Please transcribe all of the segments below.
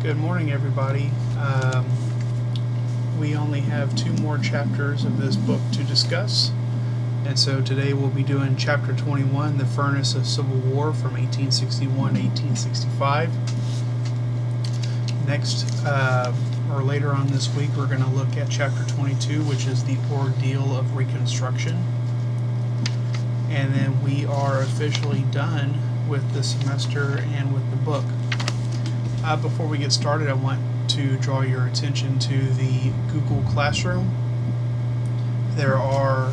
Good morning, everybody. We only have 2 more chapters of this book to discuss, and so today we'll be doing chapter 21, The Furnace of Civil War from 1861 to 1865. Next, or later on this week, we're going to look at chapter 22, which is the ordeal of Reconstruction. And then we are officially done with the semester and with the book. Before we get started, I want to draw your attention to the Google Classroom. There are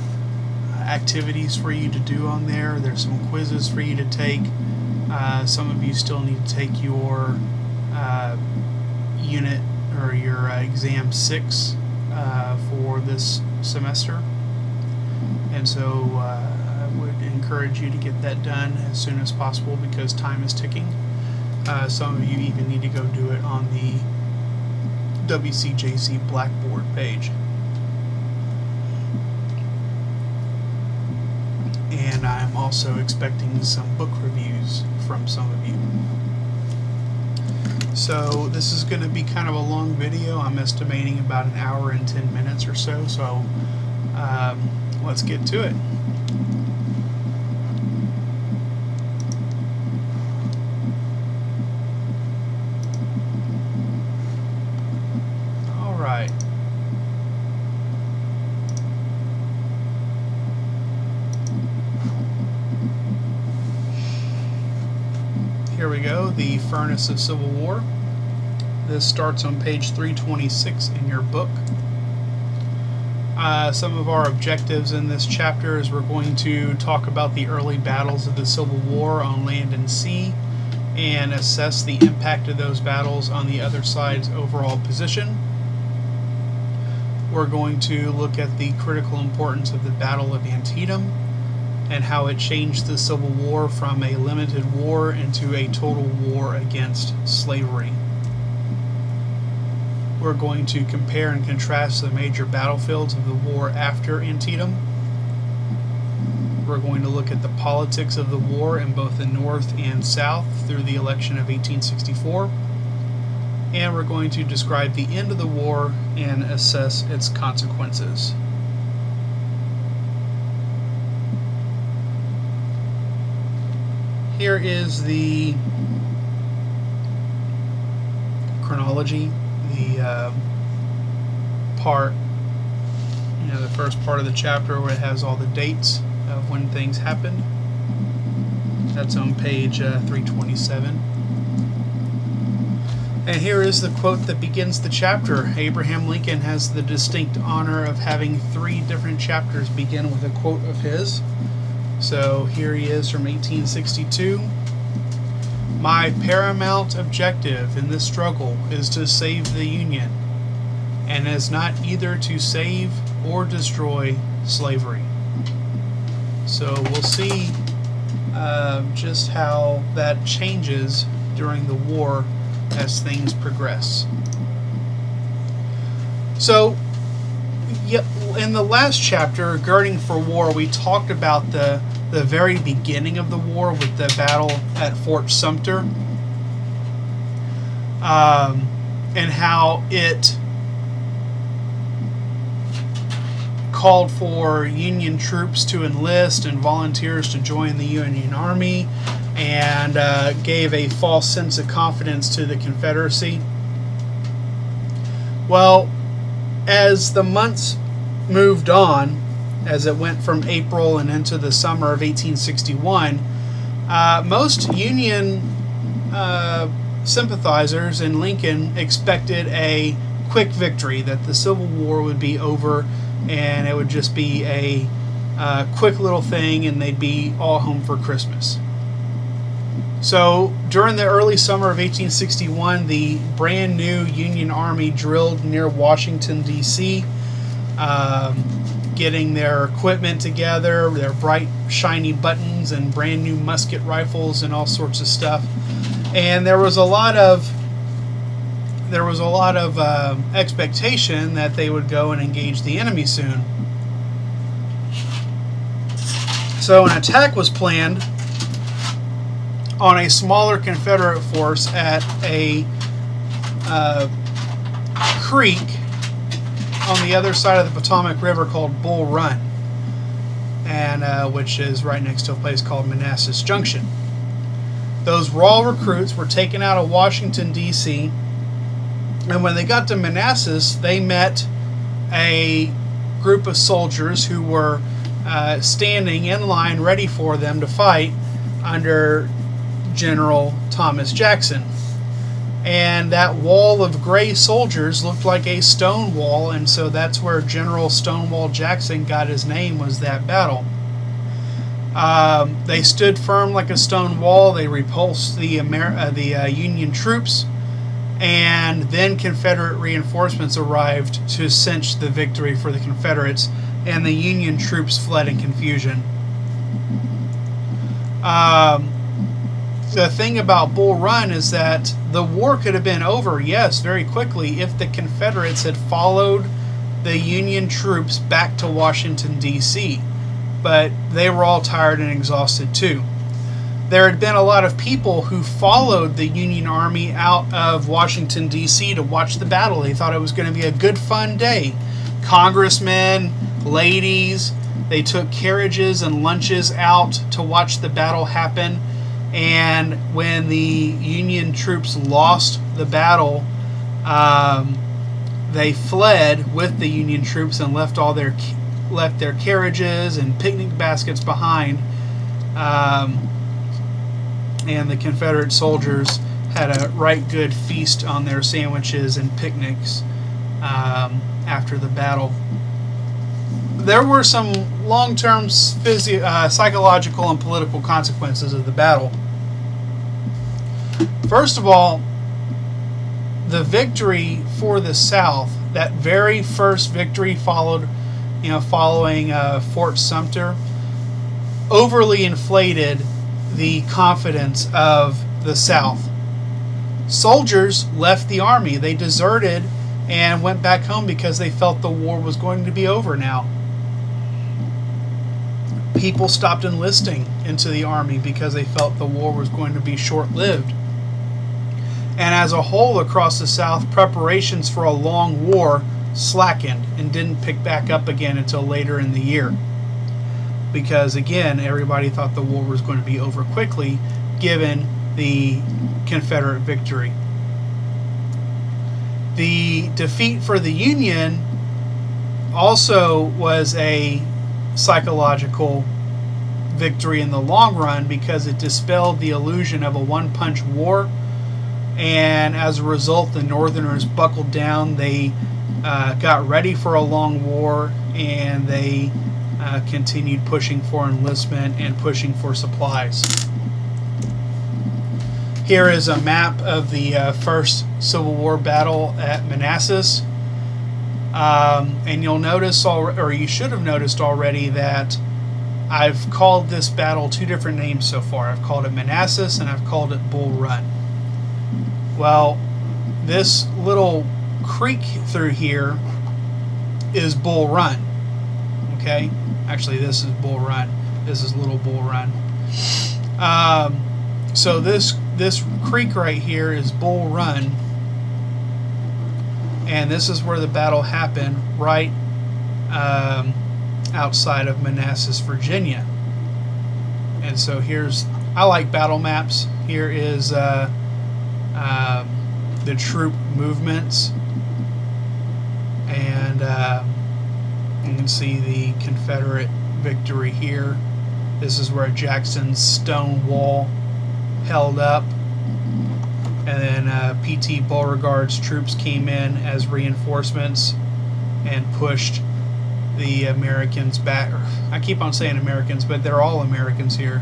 activities for you to do on there. There's some quizzes for you to take. Some of you still need to take your unit or your exam 6 for this semester. And so I would encourage you to get that done as soon as possible because time is ticking. Some of you even need to go do it on the WCJC Blackboard page. And I'm also expecting some book reviews from some of you. So this is going to be kind of a long video. I'm estimating about an hour and 10 minutes or so. So let's get to it. Here we go, the Furnace of Civil War. This starts on page 326 in your book. Some of our objectives in this chapter is we're going to talk about the early battles of the Civil War on land and sea and assess the impact of those battles on the other side's overall position. We're going to look at the critical importance of the Battle of Antietam and how it changed the Civil War from a limited war into a total war against slavery. We're going to compare and contrast the major battlefields of the war after Antietam. We're going to look at the politics of the war in both the North and South through the election of 1864. And we're going to describe the end of the war and assess its consequences. Here is the chronology, the part, the first part of the chapter where it has all the dates of when things happened. That's on page 327. And here is the quote that begins the chapter. Abraham Lincoln has the distinct honor of having 3 different chapters begin with a quote of his. So here he is from 1862. My paramount objective in this struggle is to save the Union, and is not either to save or destroy slavery. So we'll see just how that changes during the war as things progress. So in the last chapter, Girding for War, we talked about the very beginning of the war with the battle at Fort Sumter, and how it called for Union troops to enlist and volunteers to join the Union Army, and gave a false sense of confidence to the Confederacy. Well, as the months moved on, as it went from April and into the summer of 1861, most Union sympathizers in Lincoln expected a quick victory, that the Civil War would be over and it would just be a quick little thing and they'd be all home for Christmas. So during the early summer of 1861, the brand new Union Army drilled near Washington, D.C., getting their equipment together, their bright, shiny buttons and brand new musket rifles and all sorts of stuff. And there was a lot of expectation that they would go and engage the enemy soon. So an attack was planned on a smaller Confederate force at a creek on the other side of the Potomac River called Bull Run, and which is right next to a place called Manassas Junction. Those raw recruits were taken out of Washington, D.C., and when they got to Manassas, they met a group of soldiers who were standing in line ready for them to fight under General Thomas Jackson. And that wall of gray soldiers looked like a stone wall, and so that's where General Stonewall Jackson got his name, was that battle. They stood firm like a stone wall. They repulsed the Union troops, and then Confederate reinforcements arrived to cinch the victory for the Confederates, and the Union troops fled in confusion. The thing about Bull Run is that the war could have been over, yes, very quickly, if the Confederates had followed the Union troops back to Washington, D.C., but they were all tired and exhausted too. There had been a lot of people who followed the Union Army out of Washington, D.C. to watch the battle. They thought it was going to be a good, fun day. Congressmen, ladies, they took carriages and lunches out to watch the battle happen. And when the Union troops lost the battle, they fled with the Union troops and left their carriages and picnic baskets behind. And the Confederate soldiers had a right good feast on their sandwiches and picnics after the battle. There were some long-term psychological and political consequences of the battle. First of all, the victory for the South, that very first victory following Fort Sumter, overly inflated the confidence of the South. Soldiers left the army. They deserted and went back home because they felt the war was going to be over now. People stopped enlisting into the army because they felt the war was going to be short-lived. And as a whole across the South, preparations for a long war slackened and didn't pick back up again until later in the year. Because again, everybody thought the war was going to be over quickly given the Confederate victory. The defeat for the Union also was a psychological victory in the long run because it dispelled the illusion of a one-punch war, and as a result the Northerners buckled down. They got ready for a long war, and they continued pushing for enlistment and pushing for supplies. Here is a map of the first Civil War battle at Manassas. And you'll notice, or you should have noticed already, that I've called this battle two different names so far. I've called it Manassas and I've called it Bull Run. Well, this little creek through here is Bull Run. Okay? Actually, this is Bull Run. This is Little Bull Run. So this creek right here is Bull Run. And this is where the battle happened, right outside of Manassas, Virginia. And so I like battle maps. Here is the troop movements. And you can see the Confederate victory here. This is where Jackson's stone wall held up. And then P.T. Beauregard's troops came in as reinforcements and pushed the Americans back. I keep on saying Americans, but they're all Americans here.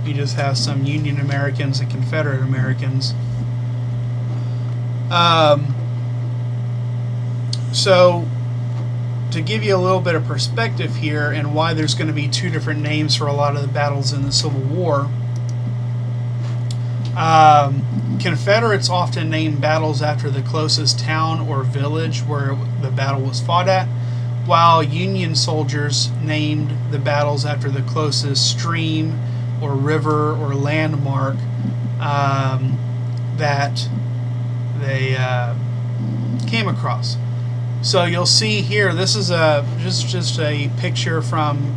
You just have some Union Americans and Confederate Americans. So, to give you a little bit of perspective here and why there's going to be two different names for a lot of the battles in the Civil War, Confederates often named battles after the closest town or village where the battle was fought at, while Union soldiers named the battles after the closest stream or river or landmark that came across. So you'll see here, this is just a picture from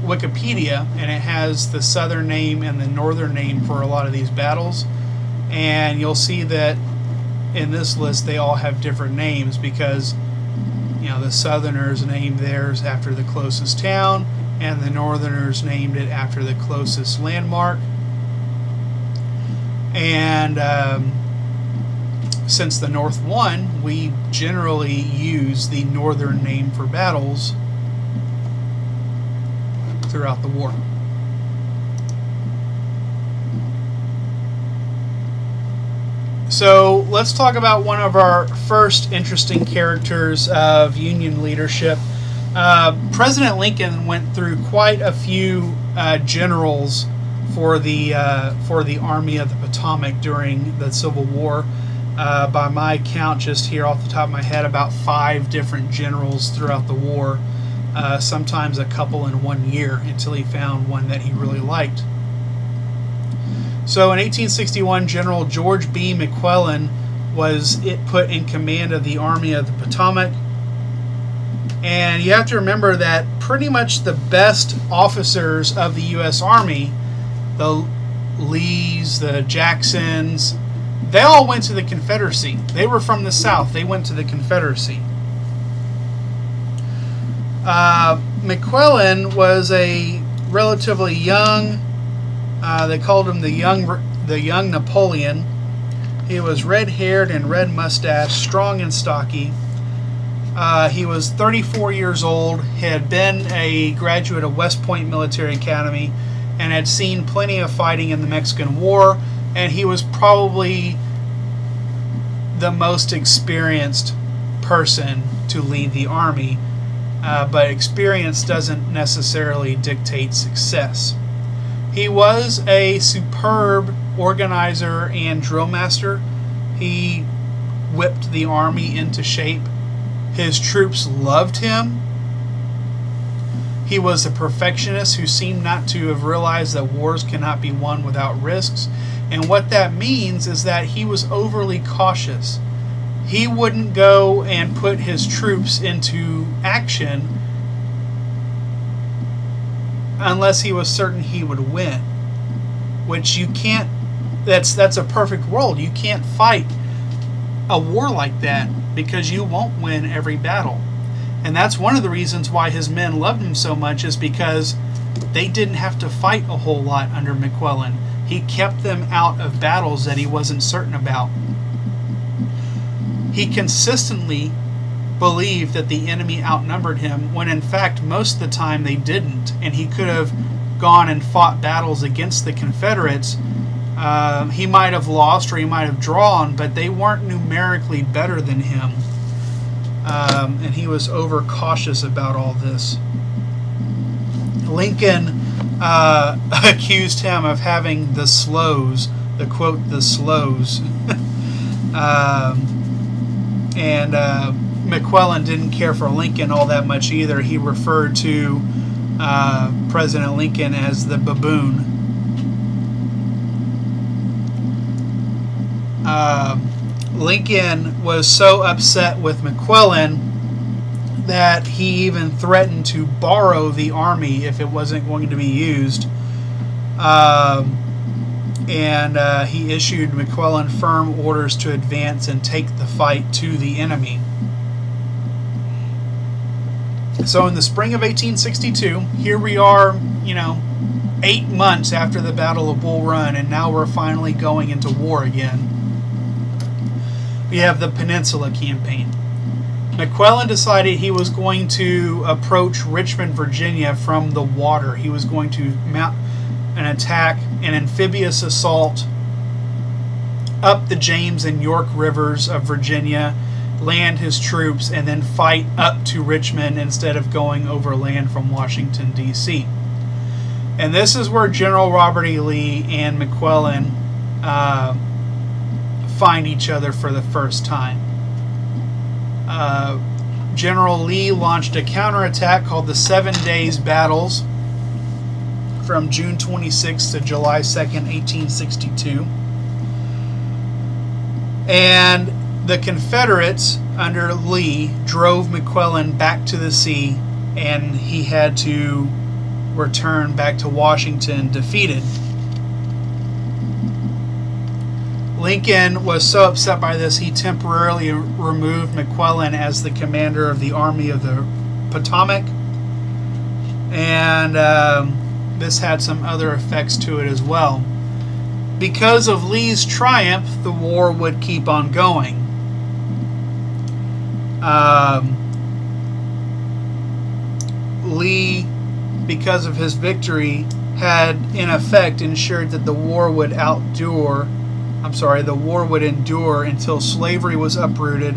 Wikipedia, and it has the southern name and the northern name for a lot of these battles. And you'll see that in this list they all have different names because, you know, the Southerners named theirs after the closest town, and the Northerners named it after the closest landmark. And since the North won, we generally use the Northern name for battles throughout the war. So let's talk about one of our first interesting characters of Union leadership. President Lincoln went through quite a few generals for the Army of the Potomac during the Civil War. By my count, just here off the top of my head, about 5 different generals throughout the war. Sometimes a couple in 1 year until he found one that he really liked. So in 1861, General George B. McClellan was put in command of the Army of the Potomac. And you have to remember that pretty much the best officers of the U.S. Army, the Lees, the Jacksons, they all went to the Confederacy. They were from the South. They went to the Confederacy. McClellan was a relatively young, they called him the young Napoleon. He was red-haired and red-mustached, strong and stocky. He was 34 years old, had been a graduate of West Point Military Academy, and had seen plenty of fighting in the Mexican War, and he was probably the most experienced person to lead the Army. But experience doesn't necessarily dictate success. He was a superb organizer and drill master. He whipped the Army into shape. His troops loved him. He was a perfectionist who seemed not to have realized that wars cannot be won without risks. And what that means is that he was overly cautious. He wouldn't go and put his troops into action unless he was certain he would win. Which you can't, that's a perfect world. You can't fight a war like that because you won't win every battle. And that's one of the reasons why his men loved him so much, is because they didn't have to fight a whole lot under McClellan. He kept them out of battles that he wasn't certain about. He consistently believed that the enemy outnumbered him, when in fact most of the time they didn't, and he could have gone and fought battles against the Confederates. He might have lost or he might have drawn, but they weren't numerically better than him. And he was overcautious about all this. Lincoln accused him of having the slows, the quote, the slows. And McClellan didn't care for Lincoln all that much either. He referred to President Lincoln as the baboon. Lincoln was so upset with McClellan that he even threatened to borrow the army if it wasn't going to be used. And he issued McClellan firm orders to advance and take the fight to the enemy. So in the spring of 1862, here we are, 8 months after the Battle of Bull Run, and now we're finally going into war again. We have the Peninsula Campaign. McClellan decided he was going to approach Richmond, Virginia from the water. He was going to mount an attack, an amphibious assault up the James and York rivers of Virginia, land his troops, and then fight up to Richmond instead of going overland from Washington, D.C. And this is where General Robert E. Lee and McClellan find each other for the first time. General Lee launched a counterattack called the 7 Days Battles from June 26 to July 2nd, 1862. And the Confederates under Lee drove McClellan back to the sea, and he had to return back to Washington defeated. Lincoln was so upset by this, he temporarily removed McClellan as the commander of the Army of the Potomac, and this had some other effects to it as well. Because of Lee's triumph, the war would keep on going. Lee, because of his victory, had in effect ensured that the war would endure until slavery was uprooted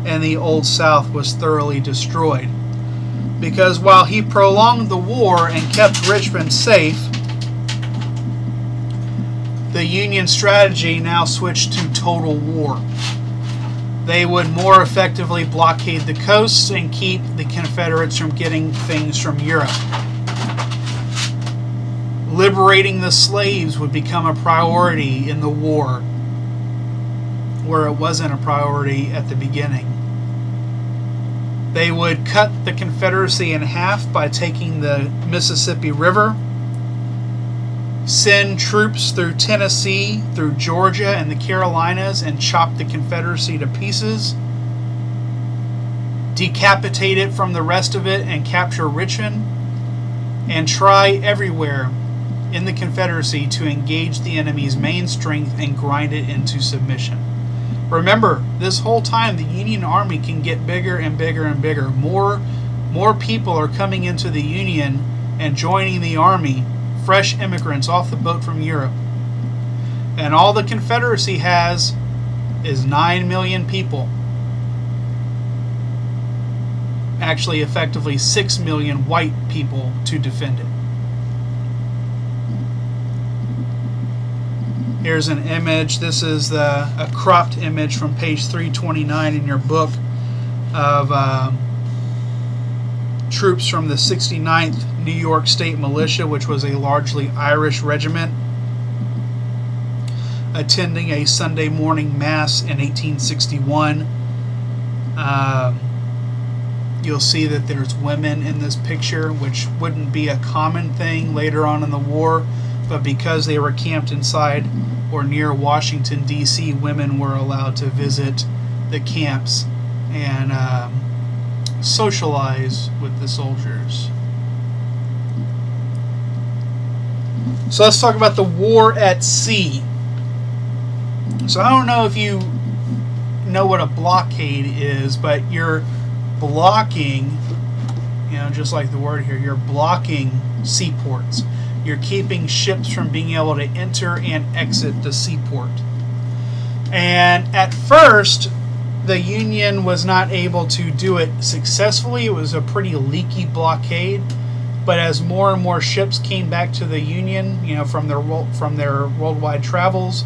and the Old South was thoroughly destroyed. Because while he prolonged the war and kept Richmond safe, the Union strategy now switched to total war. They would more effectively blockade the coasts and keep the Confederates from getting things from Europe. Liberating the slaves would become a priority in the war, where it wasn't a priority at the beginning. They would cut the Confederacy in half by taking the Mississippi River, send troops through Tennessee, through Georgia and the Carolinas, and chop the Confederacy to pieces, decapitate it from the rest of it and capture Richmond, and try everywhere in the Confederacy to engage the enemy's main strength and grind it into submission. Remember, this whole time the Union Army can get bigger and bigger and bigger. More people are coming into the Union and joining the Army, fresh immigrants off the boat from Europe. And all the Confederacy has is 9 million people. Actually, effectively 6 million white people to defend it. Here's an image. This is a cropped image from page 329 in your book of troops from the 69th New York State Militia, which was a largely Irish regiment, attending a Sunday morning mass in 1861. You'll see that there's women in this picture, which wouldn't be a common thing later on in the war, but because they were camped inside or near Washington, D.C., women were allowed to visit the camps and socialize with the soldiers. So let's talk about the war at sea. So I don't know if you know what a blockade is, but you're blocking, just like the word here, you're blocking seaports. You're keeping ships from being able to enter and exit the seaport. And at first, the Union was not able to do it successfully. It was a pretty leaky blockade. But as more and more ships came back to the Union, from their worldwide travels,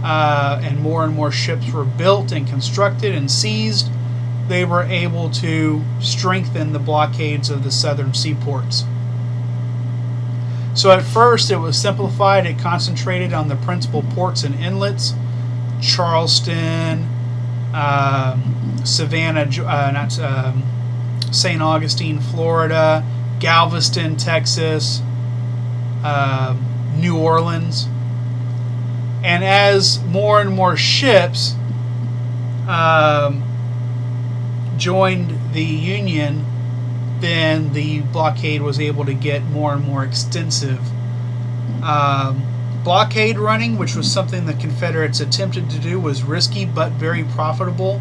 and more ships were built and constructed and seized, they were able to strengthen the blockades of the southern seaports. So at first it was simplified. It concentrated on the principal ports and inlets: Charleston, Savannah, St. Augustine, Florida, Galveston, Texas, New Orleans. And as more and more ships joined the Union, then the blockade was able to get more and more extensive. Blockade running, which was something the Confederates attempted to do, was risky but very profitable.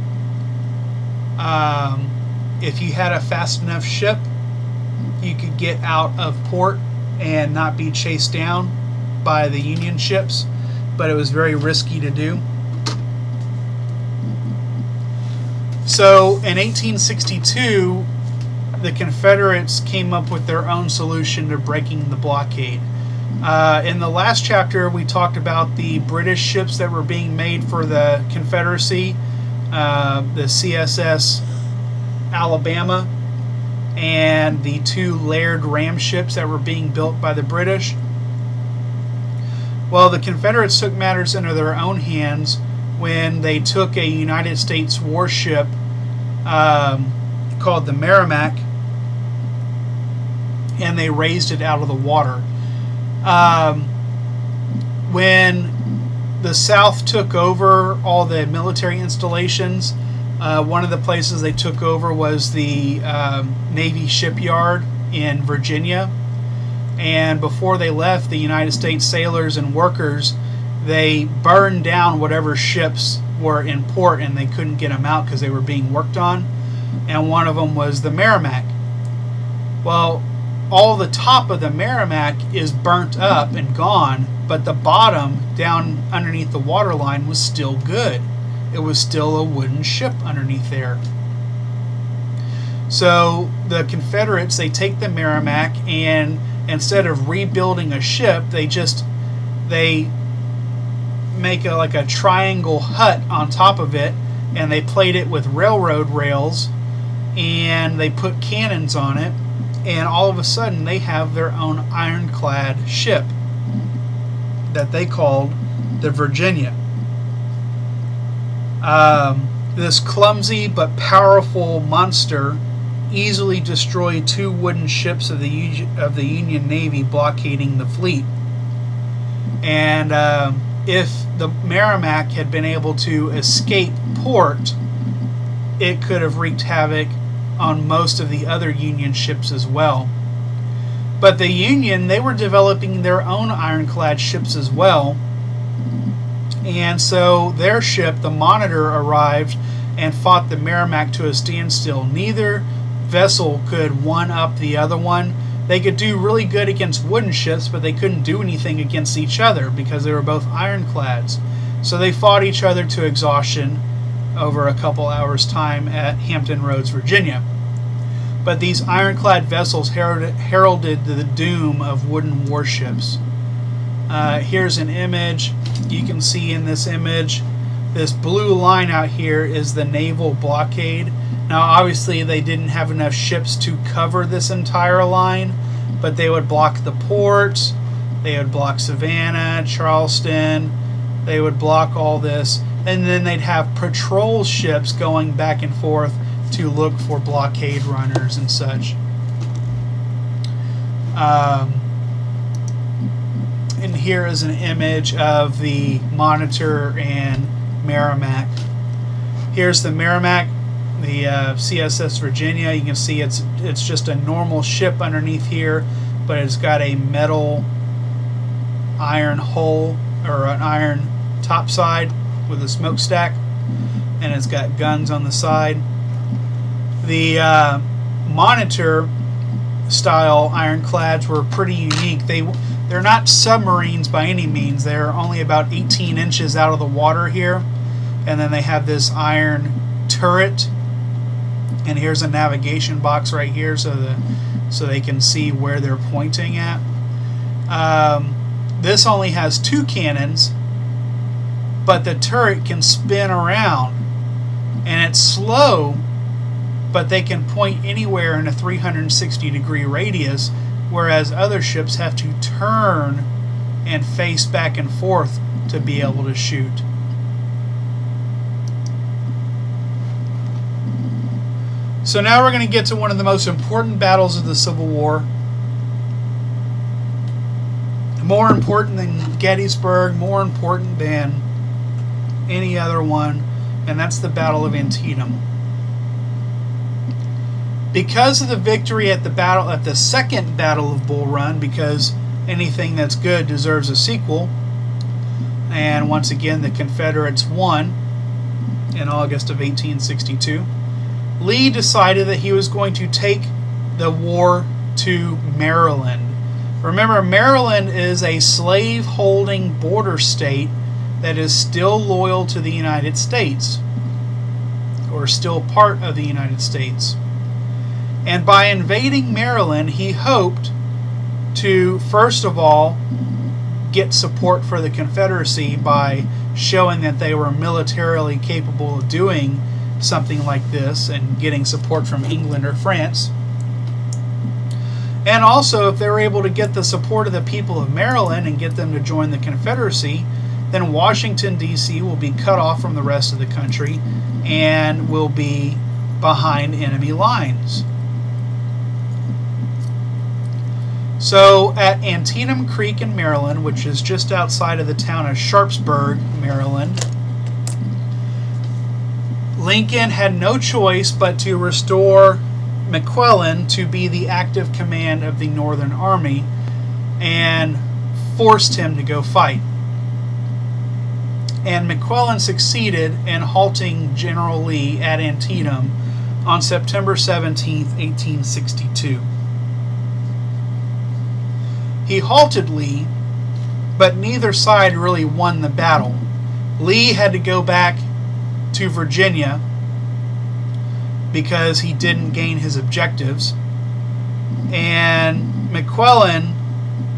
If you had a fast enough ship, you could get out of port and not be chased down by the Union ships, but it was very risky to do. So in 1862, the Confederates came up with their own solution to breaking the blockade. In the last chapter, we talked about the British ships that were being made for the Confederacy, the CSS Alabama, and the 2 Laird ram ships that were being built by the British. Well, the Confederates took matters into their own hands when they took a United States warship called the Merrimack, and they raised it out of the water. When the South took over all the military installations, one of the places they took over was the Navy shipyard in Virginia. And before they left, the United States sailors and workers, they burned down whatever ships were in port, and they couldn't get them out because they were being worked on. And one of them was the Merrimack. Well, all the top of the Merrimack is burnt up and gone, but the bottom down underneath the waterline was still good. It was still a wooden ship underneath there. So the Confederates, they take the Merrimack, and instead of rebuilding a ship, they make like a triangle hut on top of it, and they plate it with railroad rails, and they put cannons on it, and all of a sudden they have their own ironclad ship that they called the Virginia. This clumsy but powerful monster easily destroyed 2 wooden ships of the Union Navy blockading the fleet. And if the Merrimack had been able to escape port, it could have wreaked havoc on most of the other Union ships as well. But the Union, they were developing their own ironclad ships as well. And so their ship, the Monitor, arrived and fought the Merrimack to a standstill. Neither vessel could one-up the other one. They could do really good against wooden ships, but they couldn't do anything against each other because they were both ironclads. So they fought each other to exhaustion over a couple hours' time at Hampton Roads, Virginia. But these ironclad vessels heralded the doom of wooden warships. Here's an image. You can see in this image, this blue line out here is the naval blockade. Now, obviously, they didn't have enough ships to cover this entire line, but they would block the ports, they would block Savannah, Charleston, they would block all this, and then they'd have patrol ships going back and forth to look for blockade runners and such. And here is an image of the Monitor and Merrimack. Here's the Merrimack, the CSS Virginia. You can see it's just a normal ship underneath here, but it's got a metal iron hull, or an iron topside with a smokestack, and it's got guns on the side. The Monitor style ironclads were pretty unique. They're not submarines by any means. They're only about 18 inches out of the water here, and then they have this iron turret, and here's a navigation box right here so they can see where they're pointing at. This only has 2 cannons, but the turret can spin around, and it's slow, but they can point anywhere in a 360-degree radius, whereas other ships have to turn and face back and forth to be able to shoot. So now we're going to get to one of the most important battles of the Civil War. More important than Gettysburg, more important than any other one, and that's the Battle of Antietam. Because of the victory at the second Battle of Bull Run, because anything that's good deserves a sequel, and once again the Confederates won in August of 1862, Lee decided that he was going to take the war to Maryland. Remember, Maryland is a slave-holding border state that is still loyal to the United States, or still part of the United States. And by invading Maryland, he hoped to, first of all, get support for the Confederacy by showing that they were militarily capable of doing something like this and getting support from England or France. And also, if they were able to get the support of the people of Maryland and get them to join the Confederacy, then Washington, D.C. will be cut off from the rest of the country and will be behind enemy lines. So at Antietam Creek in Maryland, which is just outside of the town of Sharpsburg, Maryland, Lincoln had no choice but to restore McClellan to be the active command of the Northern Army and forced him to go fight. And McClellan succeeded in halting General Lee at Antietam on September 17, 1862. He halted Lee, but neither side really won the battle. Lee had to go back to Virginia because he didn't gain his objectives, and McClellan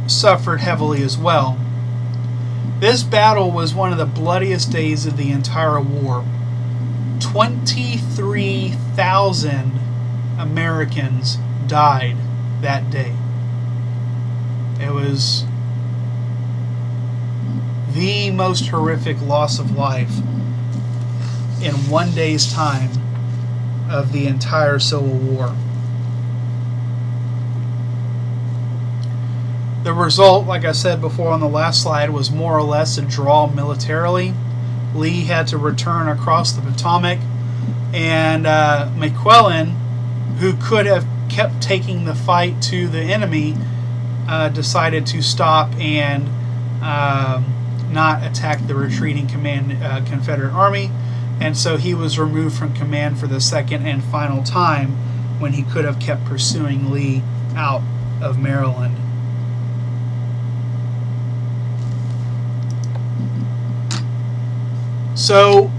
suffered heavily as well. This battle was one of the bloodiest days of the entire war. 23,000 Americans died that day. It was the most horrific loss of life in one day's time of the entire Civil War. The result, like I said before on the last slide, was more or less a draw militarily. Lee had to return across the Potomac, and McClellan, who could have kept taking the fight to the enemy, decided to stop and not attack the retreating Confederate Army, and so he was removed from command for the second and final time when he could have kept pursuing Lee out of Maryland. So,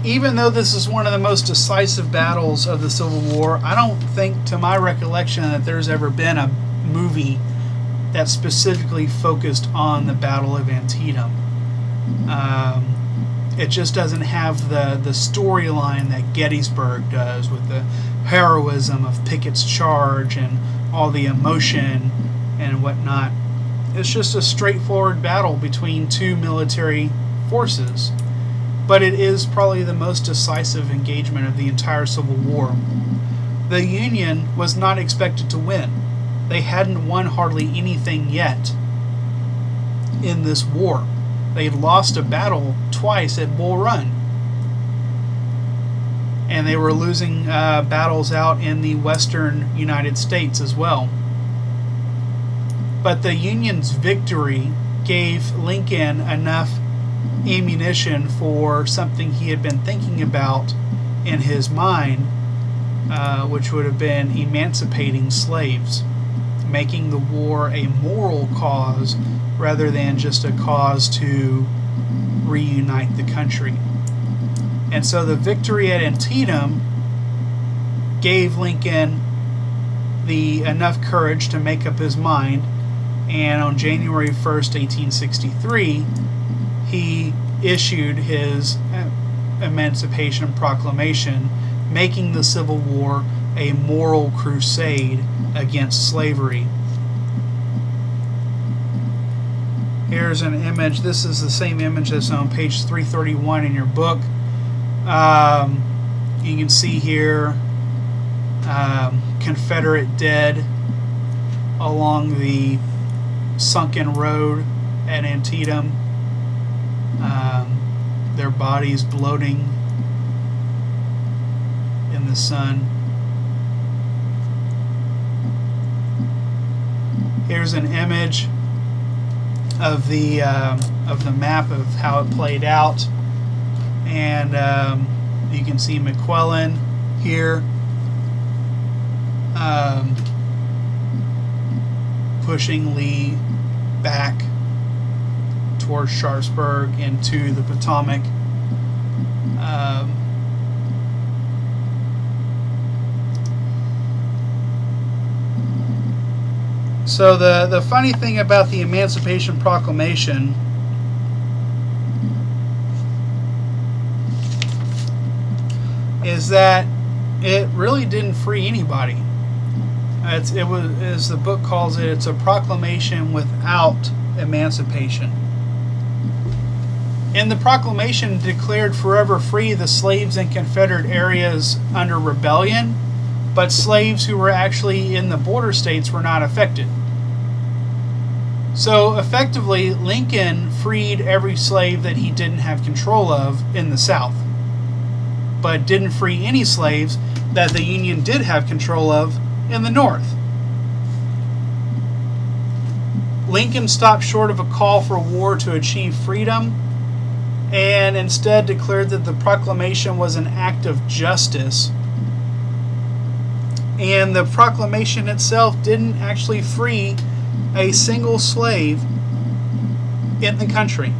even though this is one of the most decisive battles of the Civil War, I don't think, to my recollection, that there's ever been a movie that specifically focused on the Battle of Antietam. It just doesn't have the storyline that Gettysburg does, with the heroism of Pickett's charge and all the emotion and whatnot. It's just a straightforward battle between two military forces. But it is probably the most decisive engagement of the entire Civil War. The Union was not expected to win. They hadn't won hardly anything yet in this war. They had lost a battle twice at Bull Run. And they were losing battles out in the western United States as well. But the Union's victory gave Lincoln enough ammunition for something he had been thinking about in his mind, which would have been emancipating slaves, making the war a moral cause rather than just a cause to reunite the country. And so the victory at Antietam gave Lincoln enough courage to make up his mind, and on January 1st, 1863, he issued his Emancipation Proclamation, making the Civil War a moral crusade against slavery. Here's an image. This is the same image that's on page 331 in your book. You can see here Confederate dead along the sunken road at Antietam. Their bodies bloating in the sun. Here's an image of the map of how it played out, and you can see McClellan here pushing Lee back towards Sharpsburg into the Potomac. So the funny thing about the Emancipation Proclamation is that it really didn't free anybody. It was, as the book calls it, it's a proclamation without emancipation. And the proclamation declared forever free the slaves in Confederate areas under rebellion, but slaves who were actually in the border states were not affected. So effectively, Lincoln freed every slave that he didn't have control of in the South, but didn't free any slaves that the Union did have control of in the North. Lincoln stopped short of a call for war to achieve freedom, and instead declared that the proclamation was an act of justice. And the proclamation itself didn't actually free a single slave in the country.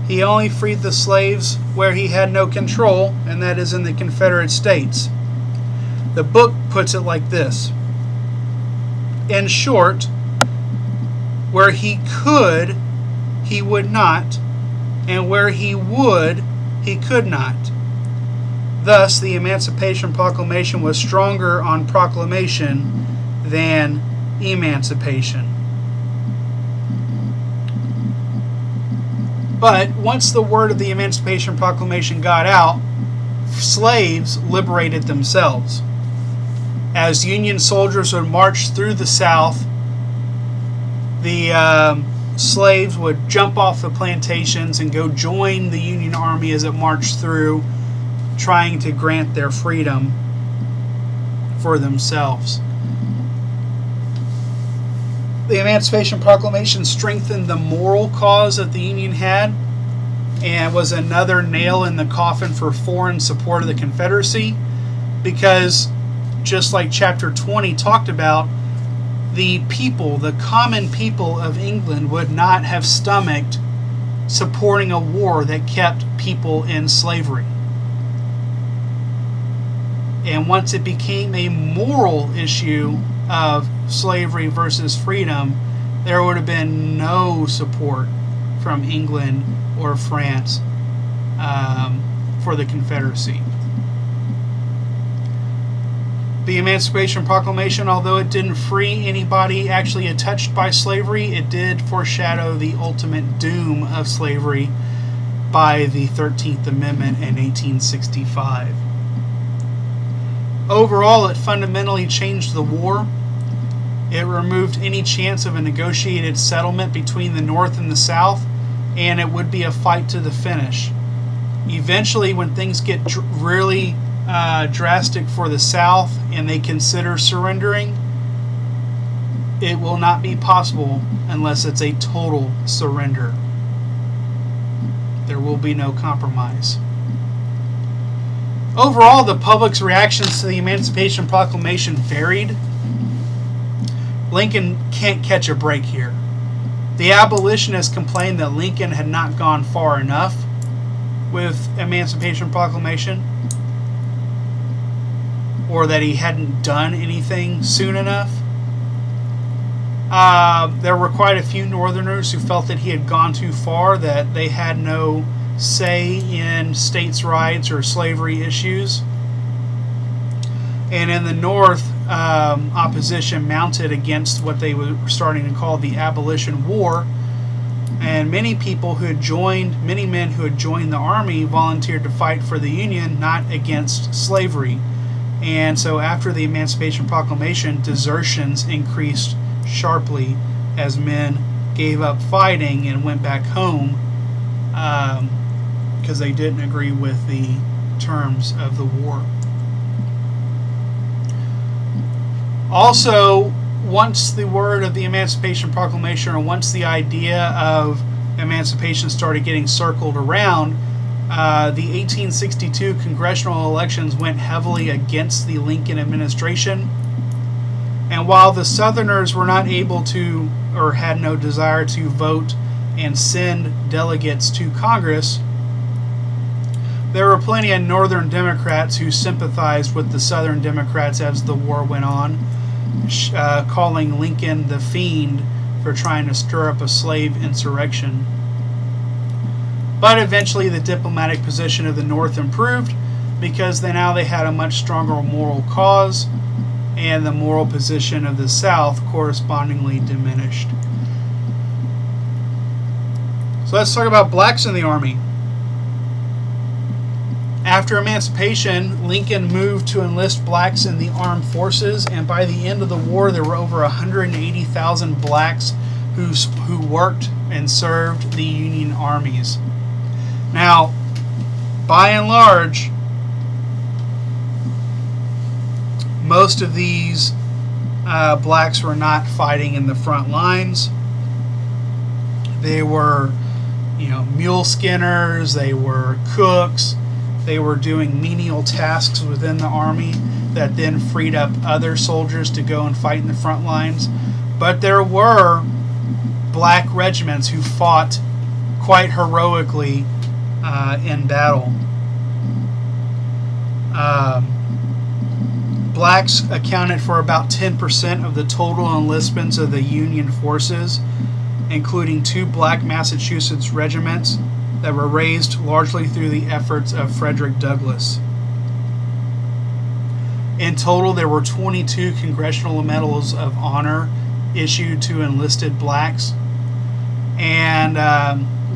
He only freed the slaves where he had no control, and that is in the Confederate States. The book puts it like this: in short, where he could, he would not, and where he would, he could not. Thus, the Emancipation Proclamation was stronger on proclamation than emancipation. But once the word of the Emancipation Proclamation got out, slaves liberated themselves. As Union soldiers would march through the South, the slaves would jump off the plantations and go join the Union Army as it marched through, trying to grant their freedom for themselves. The Emancipation Proclamation strengthened the moral cause that the Union had and was another nail in the coffin for foreign support of the Confederacy, because just like chapter 20 talked about, the people, the common people of England would not have stomached supporting a war that kept people in slavery. And once it became a moral issue of slavery versus freedom, there would have been no support from England or France for the Confederacy. The Emancipation Proclamation, although it didn't free anybody actually touched by slavery, it did foreshadow the ultimate doom of slavery by the 13th Amendment in 1865. Overall, it fundamentally changed the war. It removed any chance of a negotiated settlement between the North and the South, and it would be a fight to the finish. Eventually, when things get really drastic for the South and they consider surrendering, it will not be possible unless it's a total surrender. There will be no compromise. Overall, the public's reactions to the Emancipation Proclamation varied. Lincoln can't catch a break here. The abolitionists complained that Lincoln had not gone far enough with Emancipation Proclamation, or that he hadn't done anything soon enough. There were quite a few Northerners who felt that he had gone too far, that they had no say in states' rights or slavery issues. And in the North, opposition mounted against what they were starting to call the Abolition War. And many men who had joined the Army volunteered to fight for the Union, not against slavery. And so after the Emancipation Proclamation, desertions increased sharply as men gave up fighting and went back home because they didn't agree with the terms of the war. Also, once the word of the Emancipation Proclamation, or once the idea of emancipation started getting circled around, the 1862 congressional elections went heavily against the Lincoln administration. And while the Southerners were not able to, or had no desire to vote and send delegates to Congress, there were plenty of Northern Democrats who sympathized with the Southern Democrats as the war went on, calling Lincoln the fiend for trying to stir up a slave insurrection. But eventually the diplomatic position of the North improved because now they had a much stronger moral cause, and the moral position of the South correspondingly diminished. So let's talk about blacks in the Army. After emancipation, Lincoln moved to enlist blacks in the armed forces, and by the end of the war, there were over 180,000 blacks who worked and served the Union armies. Now, by and large, most of these blacks were not fighting in the front lines. They were, mule skinners, they were cooks, they were doing menial tasks within the army that then freed up other soldiers to go and fight in the front lines. But there were black regiments who fought quite heroically in battle. Blacks accounted for about 10% of the total enlistments of the Union forces, including 2 black Massachusetts regiments that were raised largely through the efforts of Frederick Douglass. In total, there were 22 Congressional Medals of Honor issued to enlisted blacks. And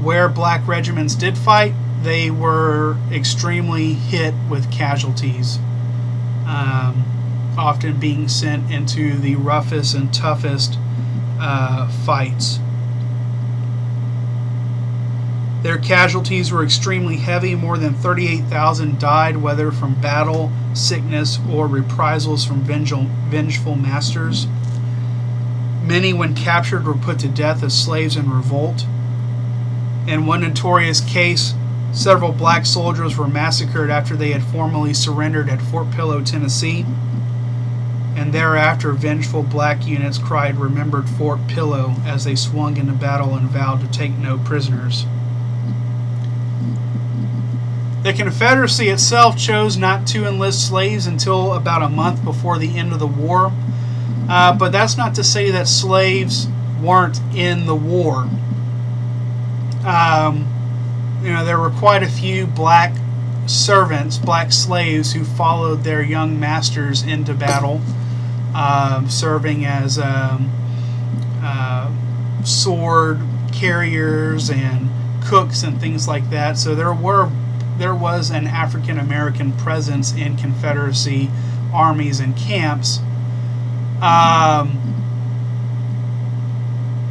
where black regiments did fight, they were extremely hit with casualties, often being sent into the roughest and toughest fights. Their casualties were extremely heavy. More than 38,000 died, whether from battle, sickness, or reprisals from vengeful masters. Many, when captured, were put to death as slaves in revolt. In one notorious case, several black soldiers were massacred after they had formally surrendered at Fort Pillow, Tennessee. And thereafter, vengeful black units cried, "Remembered Fort Pillow," as they swung into battle and vowed to take no prisoners. The Confederacy itself chose not to enlist slaves until about a month before the end of the war. But that's not to say that slaves weren't in the war. There were quite a few black servants, black slaves, who followed their young masters into battle, serving as sword carriers and cooks and things like that. So there was an African American presence in Confederacy armies and camps.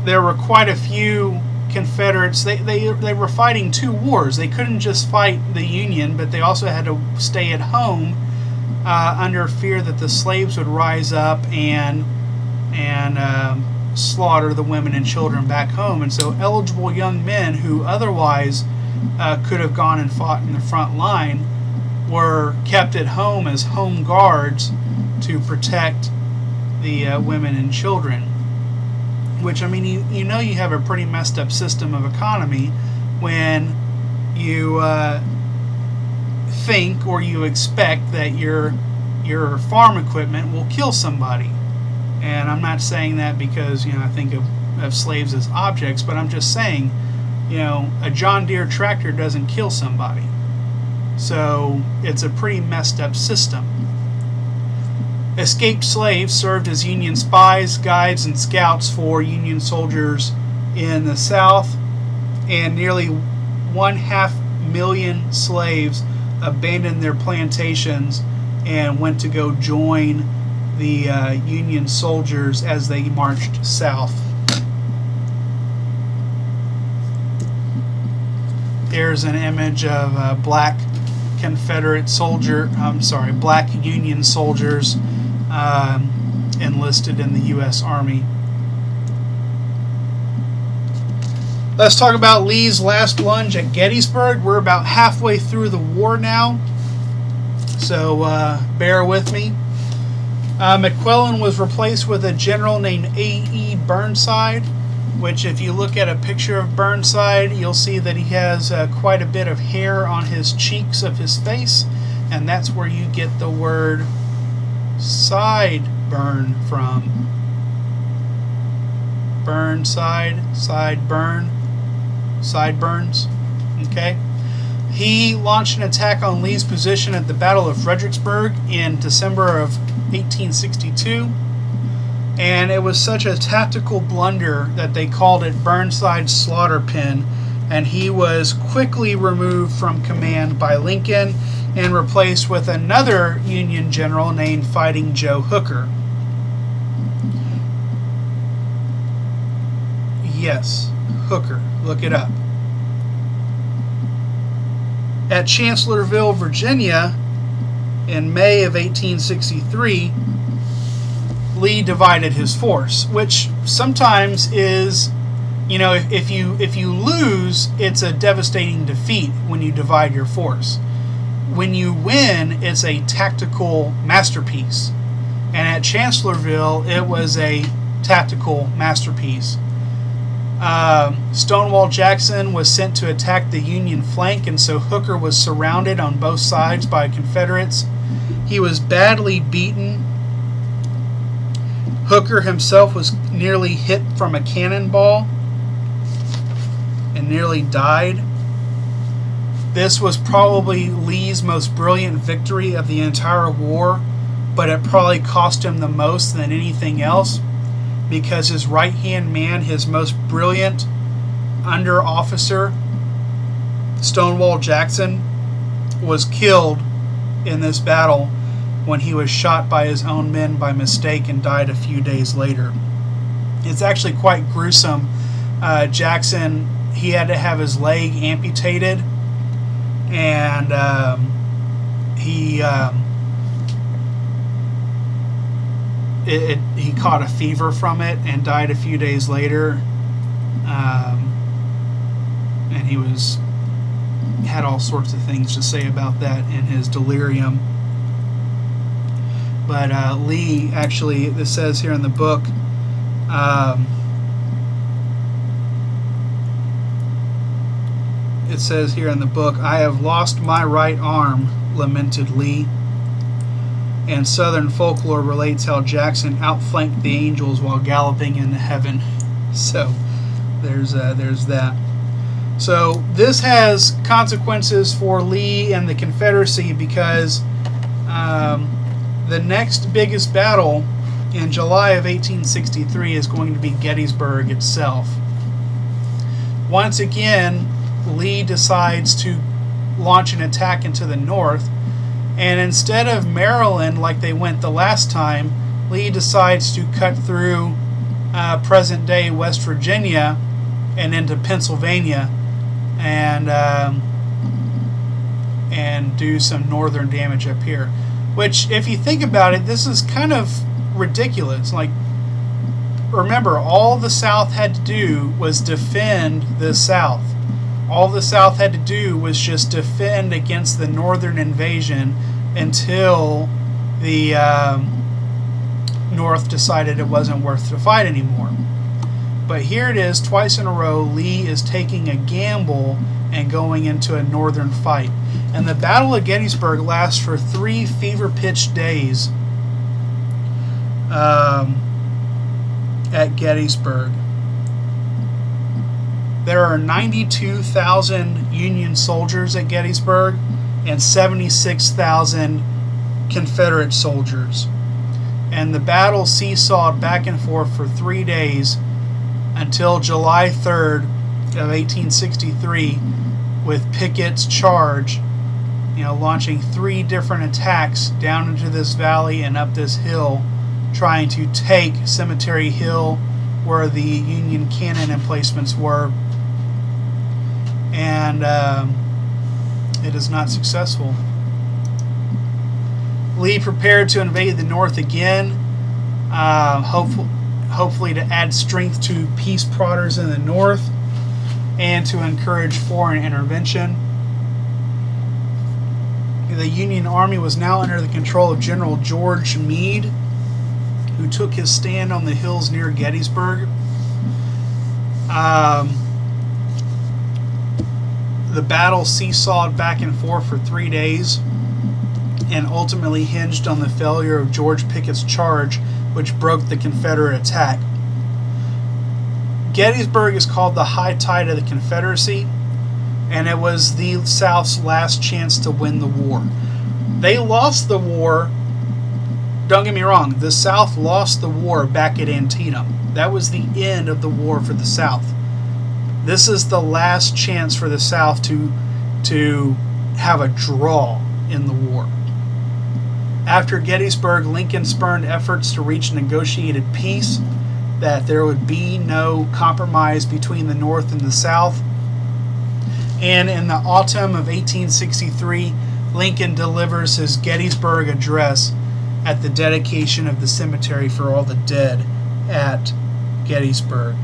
There were quite a few Confederates. They were fighting 2 wars. They couldn't just fight the Union, but they also had to stay at home under fear that the slaves would rise up and slaughter the women and children back home. And so eligible young men who otherwise could have gone and fought in the front line were kept at home as home guards to protect the women and children. Which, you have a pretty messed up system of economy when you think or you expect that your farm equipment will kill somebody. And I'm not saying that because I think of slaves as objects, but I'm just saying a John Deere tractor doesn't kill somebody. So it's a pretty messed up system. Escaped slaves served as Union spies, guides, and scouts for Union soldiers in the South, and nearly 500,000 slaves abandoned their plantations and went to go join the Union soldiers as they marched south. Here's an image of a black black Union soldiers enlisted in the U.S. Army. Let's talk about Lee's last lunge at Gettysburg. We're about halfway through the war now, so bear with me. McClellan was replaced with a general named A.E. Burnside, which, if you look at a picture of Burnside, you'll see that he has quite a bit of hair on his cheeks of his face, and that's where you get the word sideburn from. Burnside, sideburn, sideburns. Okay. He launched an attack on Lee's position at the Battle of Fredericksburg in December of 1862, and it was such a tactical blunder that they called it Burnside's slaughter pen, and he was quickly removed from command by Lincoln and replaced with another Union general named Fighting Joe Hooker. Yes, Hooker. Look it up. At Chancellorsville, Virginia, in May of 1863, Lee divided his force, which sometimes is, if you lose, it's a devastating defeat when you divide your force. When you win, it's a tactical masterpiece. And at Chancellorsville, it was a tactical masterpiece. Stonewall Jackson was sent to attack the Union flank, and so Hooker was surrounded on both sides by Confederates. He was badly beaten. Hooker himself was nearly hit from a cannonball and nearly died. This was probably Lee's most brilliant victory of the entire war, but it probably cost him the most than anything else, because his right-hand man, his most brilliant under-officer, Stonewall Jackson, was killed in this battle when he was shot by his own men by mistake and died a few days later. It's actually quite gruesome. Jackson, he had to have his leg amputated, and he caught a fever from it and died a few days later. And he had all sorts of things to say about that in his delirium. But Lee, actually, this says here in the book, it says here in the book, "I have lost my right arm," lamented Lee. And Southern folklore relates how Jackson outflanked the angels while galloping into heaven. So there's that. So this has consequences for Lee and the Confederacy, because the next biggest battle in July of 1863 is going to be Gettysburg itself. Once again, Lee decides to launch an attack into the north, and instead of Maryland like they went the last time, Lee decides to cut through present-day West Virginia and into Pennsylvania, and do some northern damage up here. Which, if you think about it, this is kind of ridiculous. Like, remember, all the South had to do was defend the South. All the South had to do was just defend against the northern invasion until the North decided it wasn't worth the fight anymore. But here it is, twice in a row, Lee is taking a gamble and going into a northern fight. And the Battle of Gettysburg lasts for 3 fever-pitched days at Gettysburg. There are 92,000 Union soldiers at Gettysburg and 76,000 Confederate soldiers. And the battle seesawed back and forth for 3 days until July 3rd of 1863, with Pickett's charge, launching 3 different attacks down into this valley and up this hill, trying to take Cemetery Hill, where the Union cannon emplacements were. And it is not successful. Lee prepared to invade the North again, hopefully to add strength to peace plotters in the North and to encourage foreign intervention. The Union Army was now under the control of General George Meade, who took his stand on the hills near Gettysburg. The battle seesawed back and forth for 3 days and ultimately hinged on the failure of George Pickett's charge, which broke the Confederate attack. Gettysburg is called the high tide of the Confederacy, and it was the South's last chance to win the war. They lost the war. Don't get me wrong, the South lost the war back at Antietam. That was the end of the war for the South. This is the last chance for the South to have a draw in the war. After Gettysburg, Lincoln spurned efforts to reach negotiated peace, that there would be no compromise between the North and the South. And in the autumn of 1863, Lincoln delivers his Gettysburg address at the dedication of the cemetery for all the dead at Gettysburg.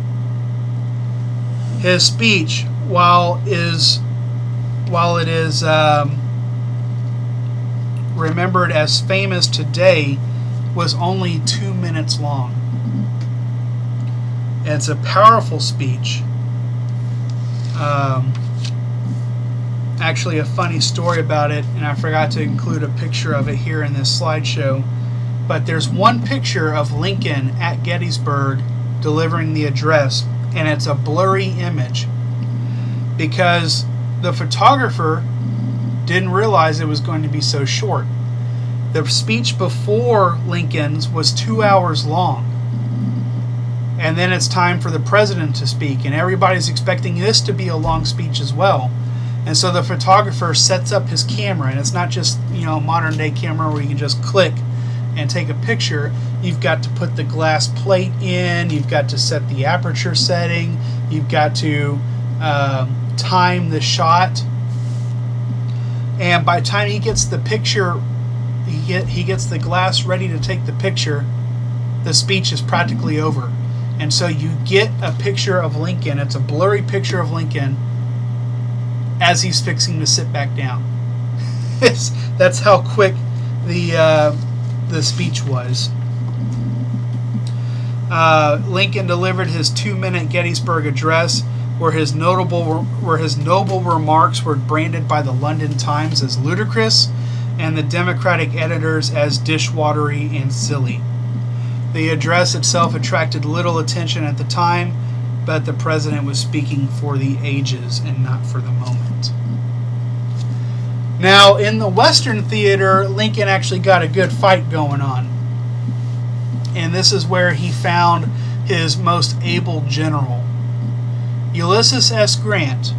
His speech, while it is remembered as famous today, was only 2 minutes long. And it's a powerful speech. Actually, a funny story about it, and I forgot to include a picture of it here in this slideshow, but there's one picture of Lincoln at Gettysburg delivering the address, and it's a blurry image because the photographer didn't realize it was going to be so short. The speech before Lincoln's was 2 hours long, and then it's time for the president to speak, and everybody's expecting this to be a long speech as well. And so the photographer sets up his camera, and it's not just, a modern day camera where you can just click and take a picture. You've got to put the glass plate in, you've got to set the aperture setting, you've got to time the shot. And by the time he gets the picture, he gets the glass ready to take the picture, the speech is practically over. And so you get a picture of Lincoln, it's a blurry picture of Lincoln, as he's fixing to sit back down. That's how quick the speech was. Lincoln delivered his 2-minute Gettysburg address, where his noble remarks were branded by the London Times as ludicrous and the Democratic editors as dishwatery and silly. The address itself attracted little attention at the time, but the president was speaking for the ages and not for the moment. Now, in the Western theater, Lincoln actually got a good fight going on. And this is where he found his most able general, Ulysses S. Grant,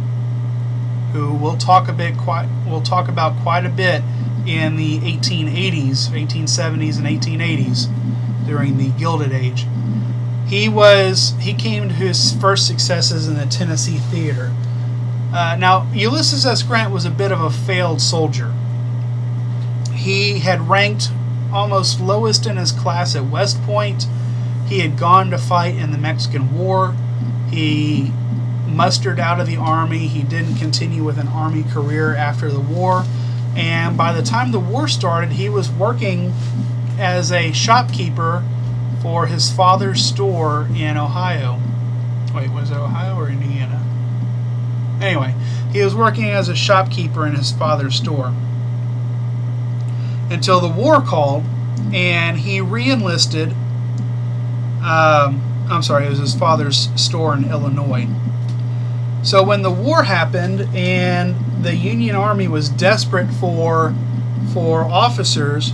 who we'll talk about quite a bit in the 1870s and 1880s during the Gilded Age. He came to his first successes in the Tennessee theater. Now, Ulysses S. Grant was a bit of a failed soldier. He had ranked almost lowest in his class at West Point. He had gone to fight in the Mexican War. He mustered out of the Army. He didn't continue with an Army career after the war. And by the time the war started, he was working as a shopkeeper for his father's store in Ohio. Wait, was it Ohio or Indiana? Anyway, he was working as a shopkeeper in his father's store until the war called, and he re-enlisted. It was his father's store in Illinois. So when the war happened and the Union Army was desperate for officers,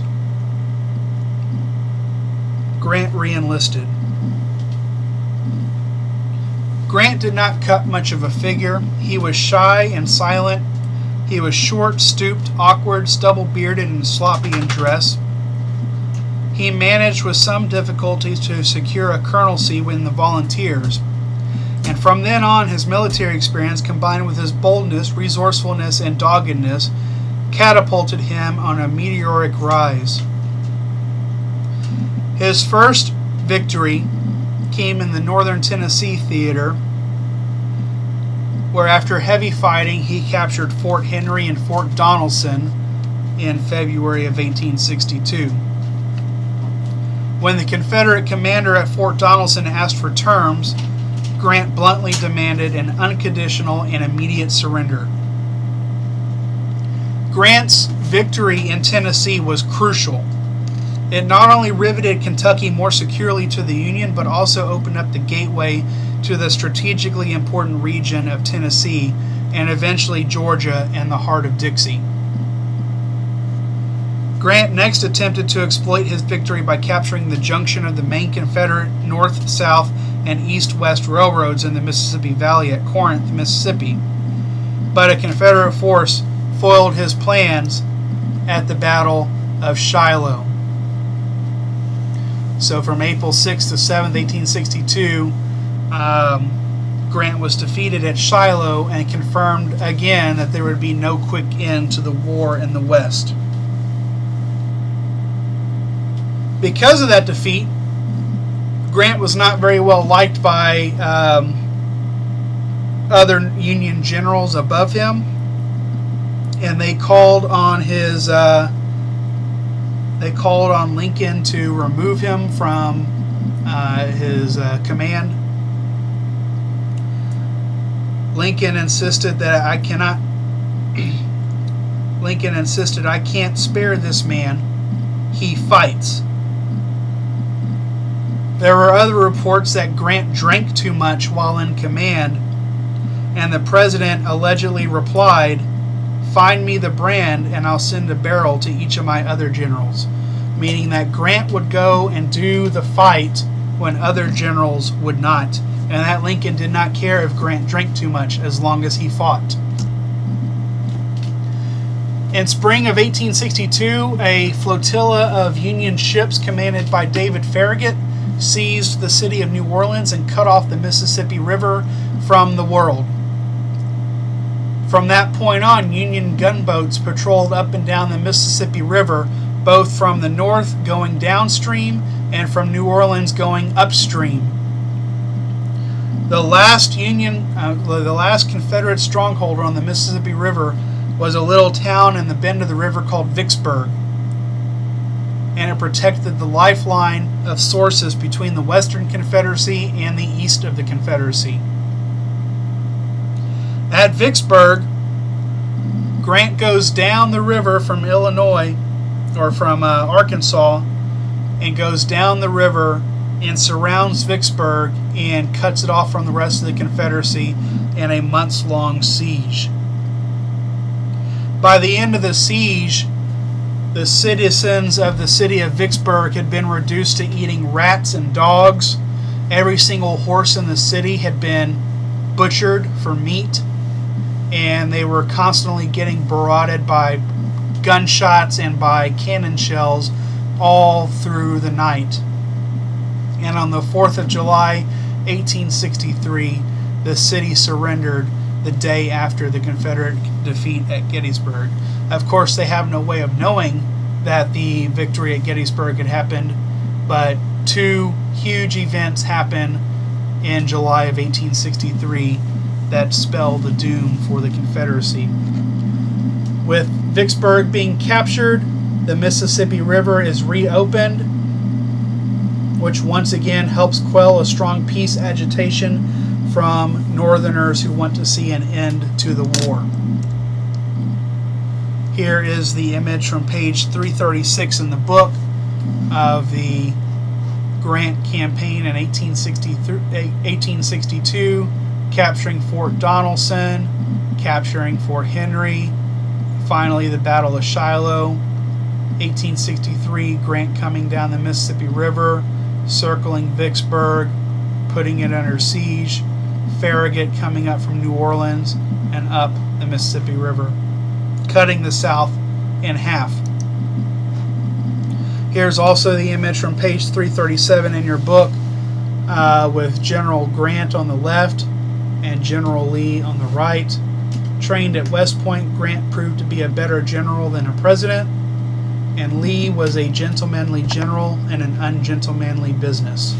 Grant re-enlisted. Grant did not cut much of a figure. He was shy and silent. He was short, stooped, awkward, stubble-bearded, and sloppy in dress. He managed with some difficulties to secure a colonelcy in the Volunteers. And from then on, his military experience, combined with his boldness, resourcefulness, and doggedness, catapulted him on a meteoric rise. His first victory came in the Northern Tennessee theater, where after heavy fighting, he captured Fort Henry and Fort Donelson in February of 1862. When the Confederate commander at Fort Donelson asked for terms, Grant bluntly demanded an unconditional and immediate surrender. Grant's victory in Tennessee was crucial. It not only riveted Kentucky more securely to the Union, but also opened up the gateway to the strategically important region of Tennessee and eventually Georgia and the heart of Dixie. Grant next attempted to exploit his victory by capturing the junction of the main Confederate north-south and east-west railroads in the Mississippi Valley at Corinth, Mississippi. But a Confederate force foiled his plans at the Battle of Shiloh. So from April 6th to 7th, 1862, Grant was defeated at Shiloh and confirmed again that there would be no quick end to the war in the West. Because of that defeat, Grant was not very well liked by other Union generals above him, and they called on Lincoln to remove him from his command. Lincoln insisted I can't spare this man. He fights. There were other reports that Grant drank too much while in command, and the president allegedly replied, "Find me the brand and I'll send a barrel to each of my other generals," meaning that Grant would go and do the fight when other generals would not, and that Lincoln did not care if Grant drank too much as long as he fought. In spring of 1862, a flotilla of Union ships commanded by David Farragut seized the city of New Orleans and cut off the Mississippi River from the world. From that point on, Union gunboats patrolled up and down the Mississippi River, both from the north going downstream and from New Orleans going upstream. The last Confederate stronghold on the Mississippi River was a little town in the bend of the river called Vicksburg, and it protected the lifeline of sources between the Western Confederacy and the east of the Confederacy. At Vicksburg, Grant goes down the river from Illinois, or from Arkansas, and goes down the river and surrounds Vicksburg and cuts it off from the rest of the Confederacy in a months-long siege. By the end of the siege, the citizens of the city of Vicksburg had been reduced to eating rats and dogs. Every single horse in the city had been butchered for meat, and they were constantly getting barraged by gunshots and by cannon shells all through the night. And on the 4th of July, 1863, the city surrendered the day after the Confederate defeat at Gettysburg. Of course, they have no way of knowing that the victory at Gettysburg had happened, but two huge events happened in July of 1863 that spelled the doom for the Confederacy. With Vicksburg being captured, the Mississippi River is reopened, which once again helps quell a strong peace agitation from Northerners who want to see an end to the war. Here is the image from page 336 in the book of the Grant campaign in 1862, capturing Fort Donelson, capturing Fort Henry, finally the Battle of Shiloh. 1863, Grant coming down the Mississippi River, circling Vicksburg, putting it under siege, Farragut coming up from New Orleans and up the Mississippi River, cutting the South in half. Here's also the image from page 337 in your book with General Grant on the left and General Lee on the right. Trained at West Point, Grant proved to be a better general than a president, and Lee was a gentlemanly general in an ungentlemanly business.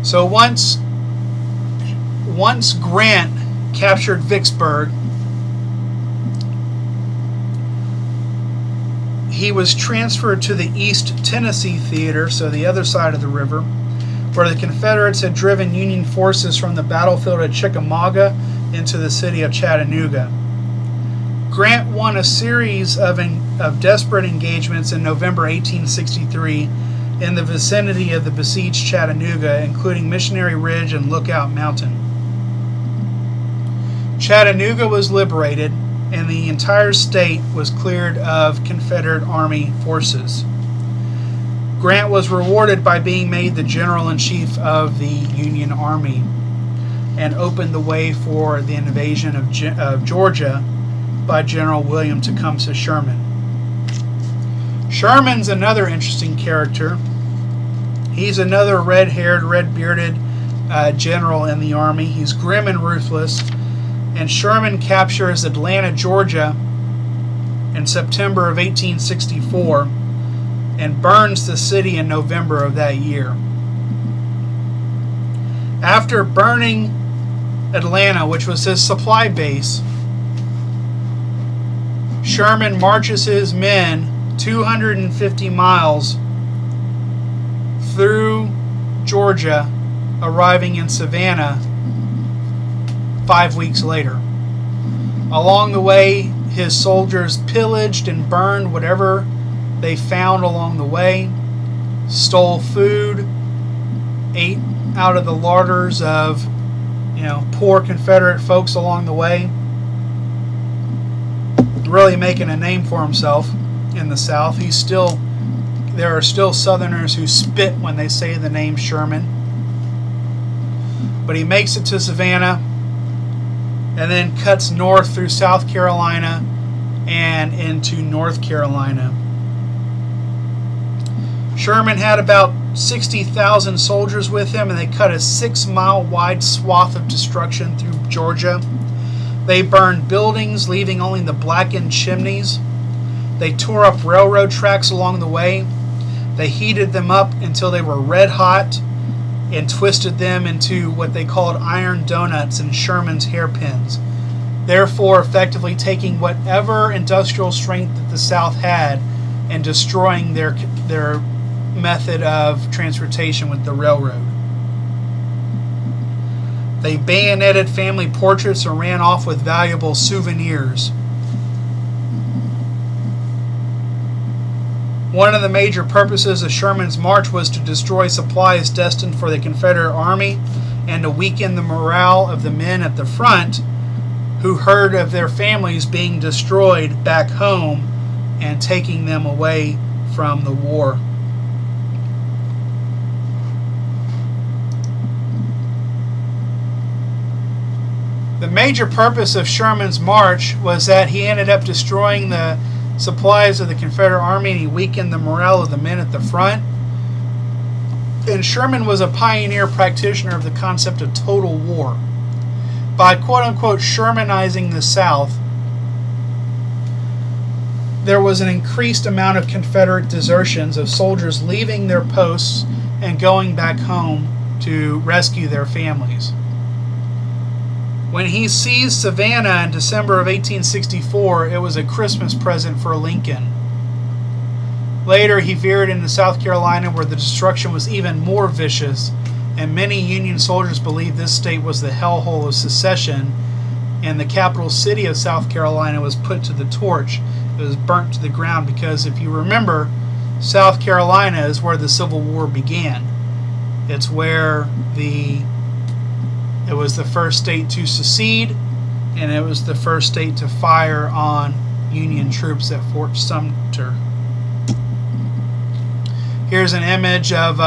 So once Grant captured Vicksburg, he was transferred to the East Tennessee Theater, so the other side of the river, where the Confederates had driven Union forces from the battlefield at Chickamauga into the city of Chattanooga. Grant won a series of desperate engagements in November 1863 in the vicinity of the besieged Chattanooga, including Missionary Ridge and Lookout Mountain. Chattanooga was liberated, and the entire state was cleared of Confederate Army forces. Grant was rewarded by being made the General-in-Chief of the Union Army and opened the way for the invasion of Georgia by General William Tecumseh Sherman. Sherman's another interesting character. He's another red-haired, red-bearded general in the Army. He's grim and ruthless. And Sherman captures Atlanta, Georgia in September of 1864 and burns the city in November of that year. After burning Atlanta, which was his supply base, Sherman marches his men 250 miles through Georgia, arriving in Savannah 5 weeks later. Along the way, his soldiers pillaged and burned whatever they found along the way, stole food, ate out of the larders of poor Confederate folks along the way, really making a name for himself in the South. There are still Southerners who spit when they say the name Sherman. But he makes it to Savannah and then cuts north through South Carolina and into North Carolina. Sherman had about 60,000 soldiers with him, and they cut a 6-mile wide swath of destruction through Georgia. They burned buildings, leaving only the blackened chimneys. They tore up railroad tracks along the way. They heated them up until they were red hot and twisted them into what they called iron donuts and Sherman's hairpins, therefore effectively taking whatever industrial strength that the South had and destroying their method of transportation with the railroad. They bayoneted family portraits and ran off with valuable souvenirs. One of the major purposes of Sherman's march was to destroy supplies destined for the Confederate Army and to weaken the morale of the men at the front who heard of their families being destroyed back home and taking them away from the war. The major purpose of Sherman's march was that he ended up destroying the supplies of the Confederate Army, and he weakened the morale of the men at the front. And Sherman was a pioneer practitioner of the concept of total war. By quote-unquote Shermanizing the South, there was an increased amount of Confederate desertions of soldiers leaving their posts and going back home to rescue their families. When he seized Savannah in December of 1864, it was a Christmas present for Lincoln. Later, he veered into South Carolina, where the destruction was even more vicious, and many Union soldiers believed this state was the hellhole of secession, and the capital city of South Carolina was put to the torch. It was burnt to the ground because, if you remember, South Carolina is where the Civil War began. It's where it was the first state to secede, and it was the first state to fire on Union troops at Fort Sumter. Here's an image of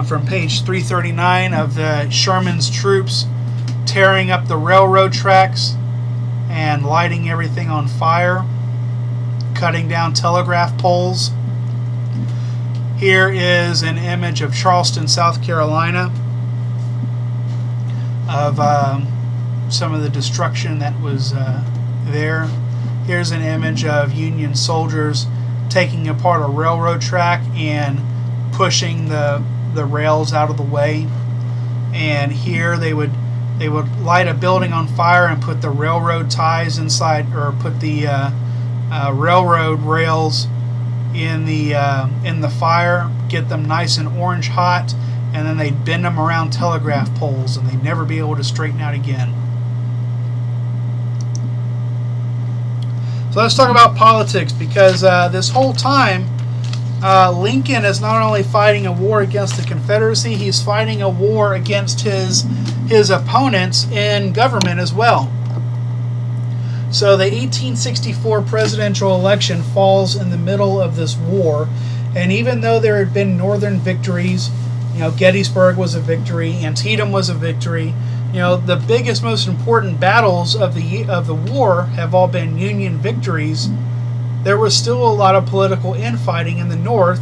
from page 339 of Sherman's troops tearing up the railroad tracks and lighting everything on fire, cutting down telegraph poles. Here is an image of Charleston, South Carolina, of some of the destruction that was there. Here's an image of Union soldiers taking apart a railroad track and pushing the rails out of the way. And here they would light a building on fire and put the railroad ties inside, or put the railroad rails in the fire, get them nice and orange hot, and then they'd bend them around telegraph poles, and they'd never be able to straighten out again. So let's talk about politics, because this whole time Lincoln is not only fighting a war against the Confederacy, he's fighting a war against his opponents in government as well. So the 1864 presidential election falls in the middle of this war, and even though there had been Northern victories, Gettysburg was a victory, Antietam was a victory, the biggest, most important battles of the war have all been Union victories. There was still a lot of political infighting in the North,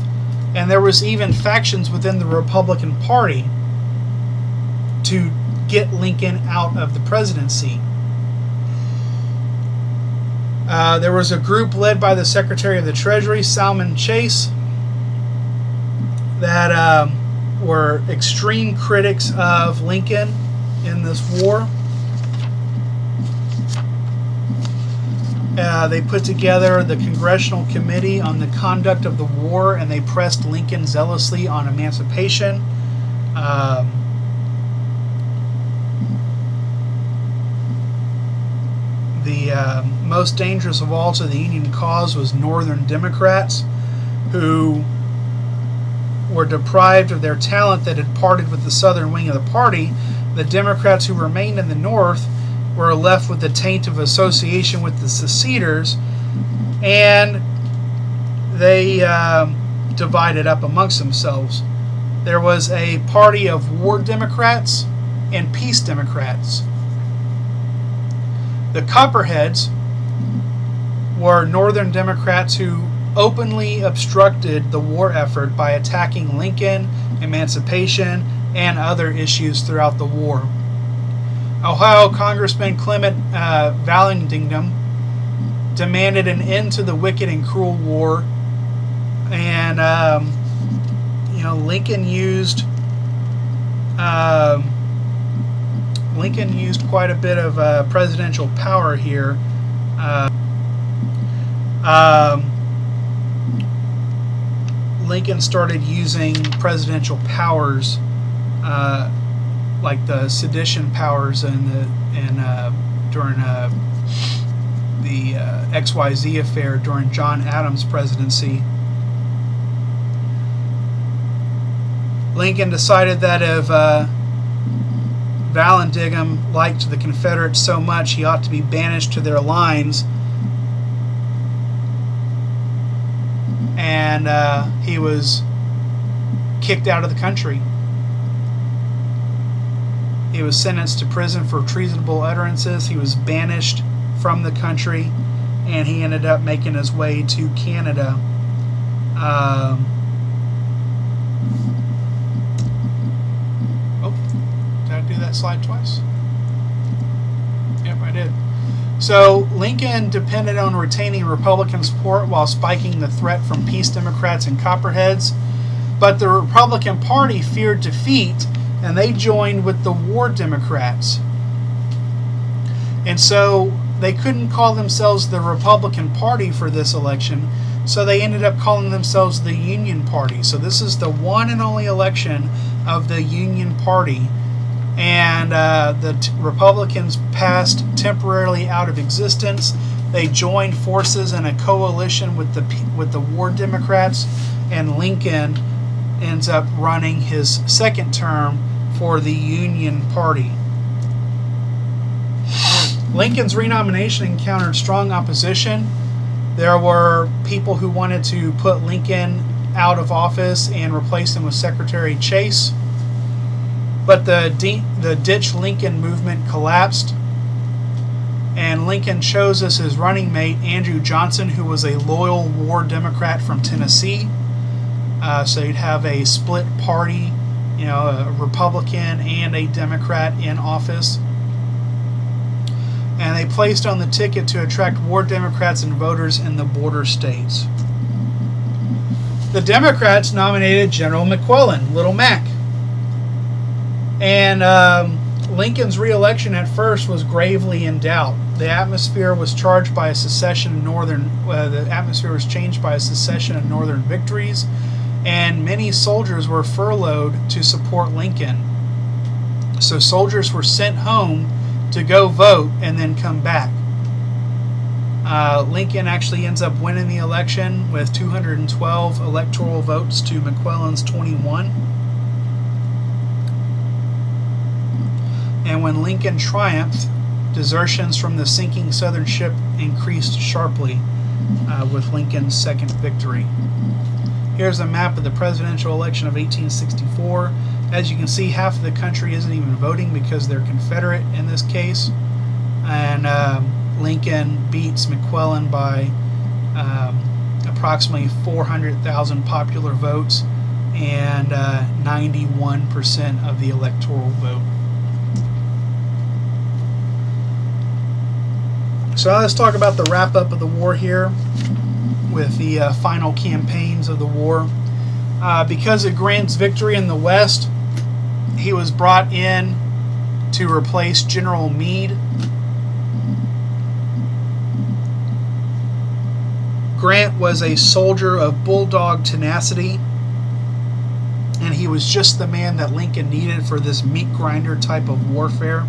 and there was even factions within the Republican Party to get Lincoln out of the presidency. There was a group led by the Secretary of the Treasury, Salmon Chase, that were extreme critics of Lincoln in this war. They put together the Congressional Committee on the Conduct of the War, and they pressed Lincoln zealously on emancipation. The most dangerous of all to the Union cause was Northern Democrats, who were deprived of their talent that had parted with the Southern wing of the party. The Democrats who remained in the North were left with the taint of association with the seceders, and they divided up amongst themselves. There was a party of war Democrats and peace Democrats. The Copperheads were Northern Democrats who openly obstructed the war effort by attacking Lincoln, emancipation, and other issues throughout the war. Ohio Congressman Clement Vallandigham demanded an end to the wicked and cruel war, and Lincoln used quite a bit of presidential power here. Lincoln started using presidential powers, like the sedition powers during the XYZ affair during John Adams' presidency. Lincoln decided that if Vallandigham liked the Confederates so much, he ought to be banished to their lines. And he was kicked out of the country. He was sentenced to prison for treasonable utterances. He was banished from the country, and he ended up making his way to Canada. Did I do that slide twice? Yep, I did. So Lincoln depended on retaining Republican support while spiking the threat from peace Democrats and Copperheads, but the Republican Party feared defeat, and they joined with the war Democrats. And so they couldn't call themselves the Republican Party for this election, so they ended up calling themselves the Union Party. So this is the one and only election of the Union Party. And the Republicans passed temporarily out of existence. They joined forces in a coalition with the war Democrats, and Lincoln ends up running his second term for the Union Party. Lincoln's renomination encountered strong opposition. There were people who wanted to put Lincoln out of office and replace him with Secretary Chase. But the Ditch Lincoln movement collapsed, and Lincoln chose as his running mate Andrew Johnson, who was a loyal war Democrat from Tennessee. So you'd have a split party, a Republican and a Democrat in office. And they placed on the ticket to attract war Democrats and voters in the border states. The Democrats nominated General McClellan, Little Mac. And Lincoln's re-election at first was gravely in doubt. The atmosphere was charged by a secession of the atmosphere was changed by a secession of Northern victories, and many soldiers were furloughed to support Lincoln. So soldiers were sent home to go vote and then come back. Lincoln actually ends up winning the election with 212 electoral votes to McClellan's 21. And when Lincoln triumphed, desertions from the sinking Southern ship increased sharply with Lincoln's second victory. Here's a map of the presidential election of 1864. As you can see, half of the country isn't even voting because they're Confederate in this case. And Lincoln beats McClellan by approximately 400,000 popular votes and 91% of the electoral vote. So let's talk about the wrap-up of the war here with the final campaigns of the war. Because of Grant's victory in the West, he was brought in to replace General Meade. Grant was a soldier of bulldog tenacity, and he was just the man that Lincoln needed for this meat grinder type of warfare.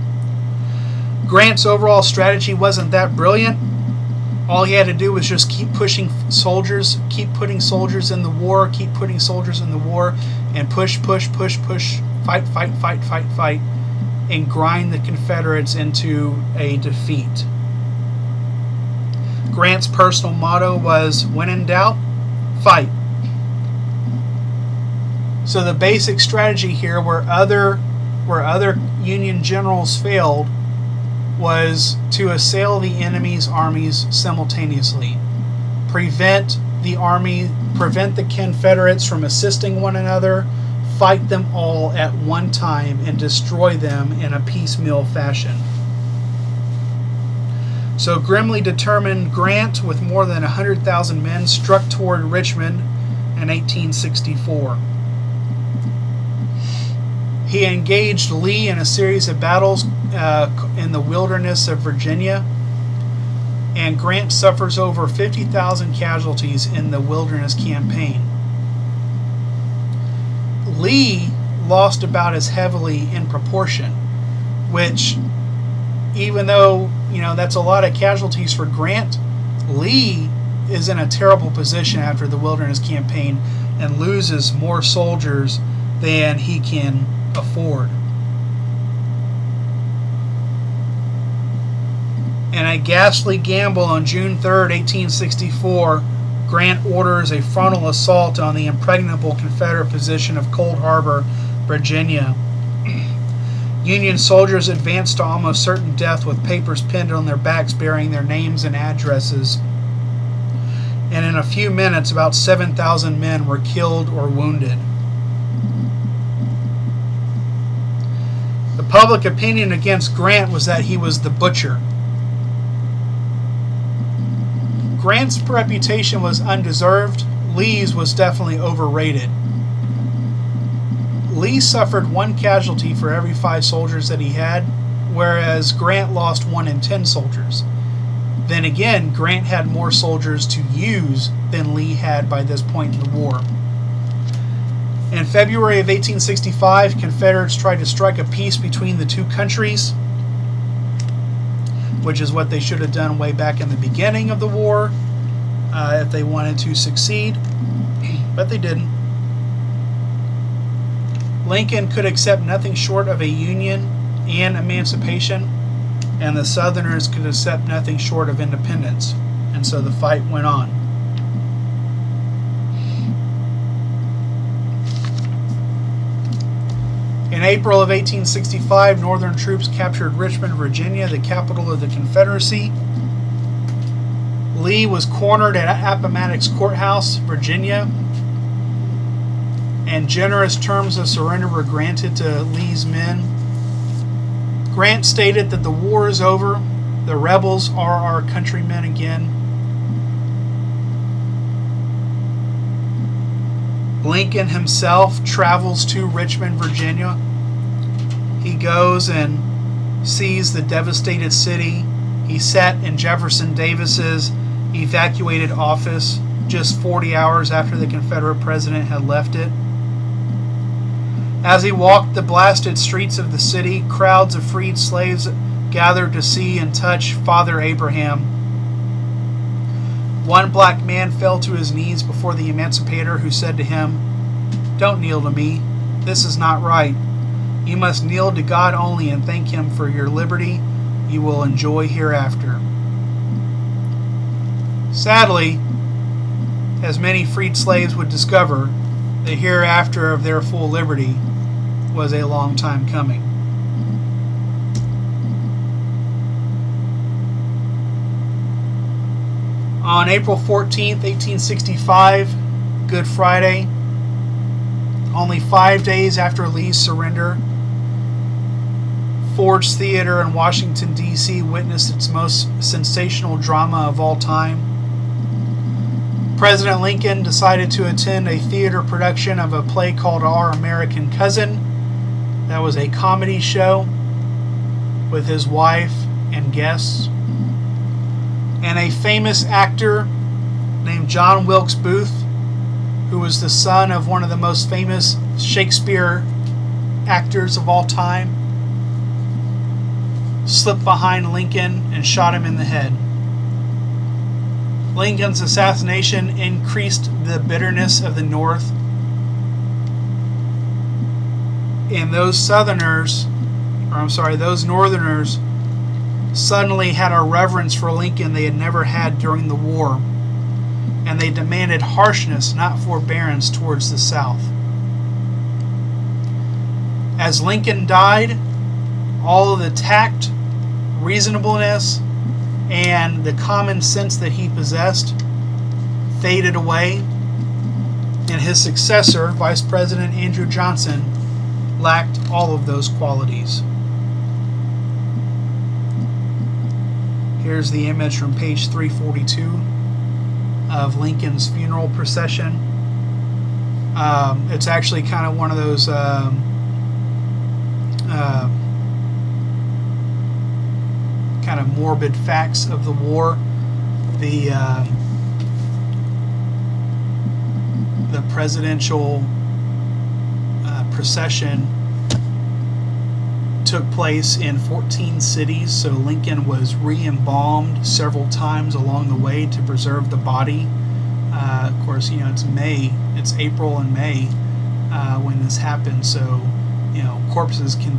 Grant's overall strategy wasn't that brilliant. All he had to do was just keep pushing soldiers, keep putting soldiers in the war, keep putting soldiers in the war, and push, fight, and grind the Confederates into a defeat. Grant's personal motto was, when in doubt, fight. So the basic strategy here, where other Union generals failed, was to assail the enemy's armies simultaneously, prevent the Confederates from assisting one another, fight them all at one time, and destroy them in a piecemeal fashion. So grimly determined, Grant, with more than 100,000 men, struck toward Richmond in 1864. He engaged Lee in a series of battles in the wilderness of Virginia, and Grant suffers over 50,000 casualties in the Wilderness Campaign. Lee lost about as heavily in proportion, which, even though that's a lot of casualties for Grant, Lee is in a terrible position after the Wilderness Campaign and loses more soldiers than he can afford. In a ghastly gamble on June 3rd, 1864, Grant orders a frontal assault on the impregnable Confederate position of Cold Harbor, Virginia. Union soldiers advanced to almost certain death with papers pinned on their backs bearing their names and addresses. And in a few minutes, about 7,000 men were killed or wounded. The public opinion against Grant was that he was the butcher. Grant's reputation was undeserved. Lee's was definitely overrated. Lee suffered 1 casualty for every 5 soldiers that he had, whereas Grant lost 1 in 10 soldiers. Then again, Grant had more soldiers to use than Lee had by this point in the war. In February of 1865, Confederates tried to strike a peace between the two countries, which is what they should have done way back in the beginning of the war if they wanted to succeed, but they didn't. Lincoln could accept nothing short of a union and emancipation, and the Southerners could accept nothing short of independence, and so the fight went on. In April of 1865, Northern troops captured Richmond, Virginia, the capital of the Confederacy. Lee was cornered at Appomattox Courthouse, Virginia, and generous terms of surrender were granted to Lee's men. Grant stated that the war is over. The rebels are our countrymen again. Lincoln himself travels to Richmond, Virginia. He goes and sees the devastated city. He sat in Jefferson Davis's evacuated office just 40 hours after the Confederate president had left it. As he walked the blasted streets of the city, crowds of freed slaves gathered to see and touch Father Abraham. One black man fell to his knees before the emancipator, who said to him, "Don't kneel to me. This is not right. You must kneel to God only and thank Him for your liberty you will enjoy hereafter." Sadly, as many freed slaves would discover, the hereafter of their full liberty was a long time coming. On April 14th, 1865, Good Friday, only 5 days after Lee's surrender, Ford's Theater in Washington, D.C. witnessed its most sensational drama of all time. President Lincoln decided to attend a theater production of a play called Our American Cousin. That was a comedy show with his wife and guests. And a famous actor named John Wilkes Booth, who was the son of one of the most famous Shakespeare actors of all time, slipped behind Lincoln and shot him in the head. Lincoln's assassination increased the bitterness of the North, and those Northerners suddenly had a reverence for Lincoln they had never had during the war, and they demanded harshness, not forbearance, towards the South. As Lincoln died, all of the tact, reasonableness, and the common sense that he possessed faded away, and his successor, Vice President Andrew Johnson, lacked all of those qualities. Here's the image from page 342 of Lincoln's funeral procession. It's actually kind of one of those kind of morbid facts of the war. The presidential procession took place in 14 cities, so Lincoln was re-embalmed several times along the way to preserve the body. Of course, it's April and May when this happened, so corpses can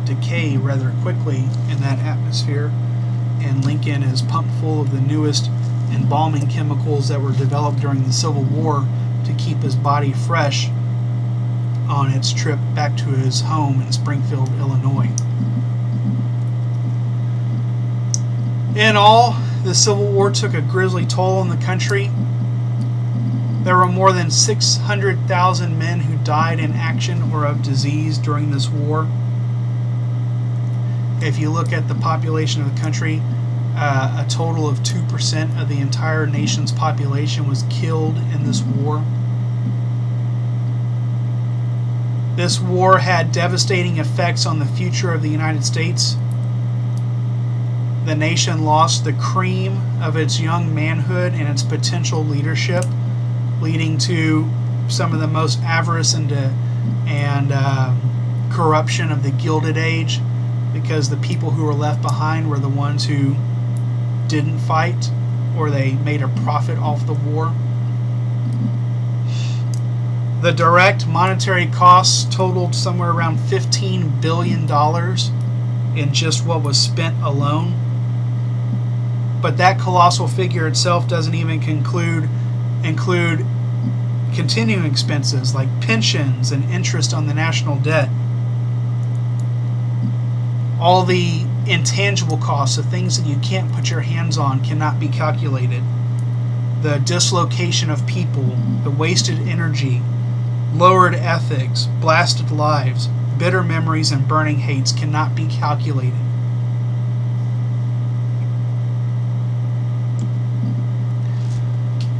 decay rather quickly in that atmosphere, and Lincoln is pumped full of the newest embalming chemicals that were developed during the Civil War to keep his body fresh on its trip back to his home in Springfield, Illinois. In all, the Civil War took a grisly toll on the country. There were more than 600,000 men who died in action or of disease during this war. If you look at the population of the country, a total of 2% of the entire nation's population was killed in this war. This war had devastating effects on the future of the United States. The nation lost the cream of its young manhood and its potential leadership, leading to some of the most avarice and corruption of the Gilded Age, because the people who were left behind were the ones who didn't fight, or they made a profit off the war. The direct monetary costs totaled somewhere around $15 billion in just what was spent alone. But that colossal figure itself doesn't even include continuing expenses like pensions and interest on the national debt. All the intangible costs of things that you can't put your hands on cannot be calculated. The dislocation of people, the wasted energy, lowered ethics, blasted lives, bitter memories, and burning hates cannot be calculated.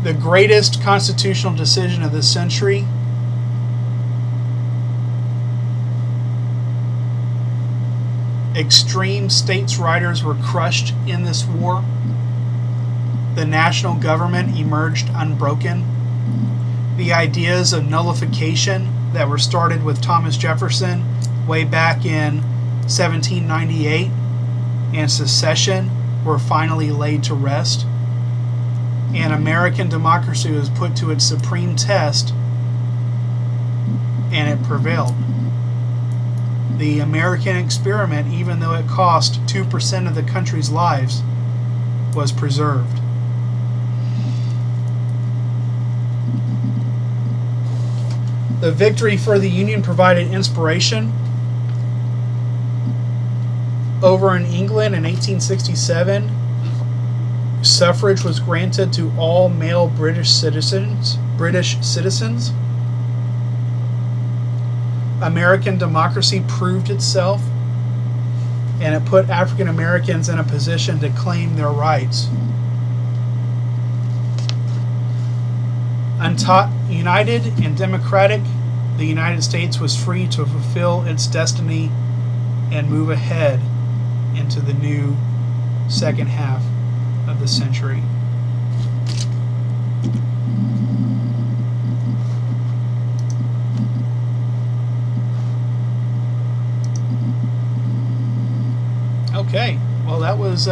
The greatest constitutional decision of this century extreme states' riders were crushed in this war. The national government emerged unbroken. The ideas of nullification that were started with Thomas Jefferson way back in 1798 and secession were finally laid to rest. and American democracy was put to its supreme test, and it prevailed. The American experiment, even though it cost 2% of the country's lives, was preserved. The victory for the Union provided inspiration. Over in England in 1867, suffrage was granted to all male British citizens. American democracy proved itself, and it put African Americans in a position to claim their rights. United and democratic, the United States was free to fulfill its destiny and move ahead into the new second half of the century. Okay, well, that was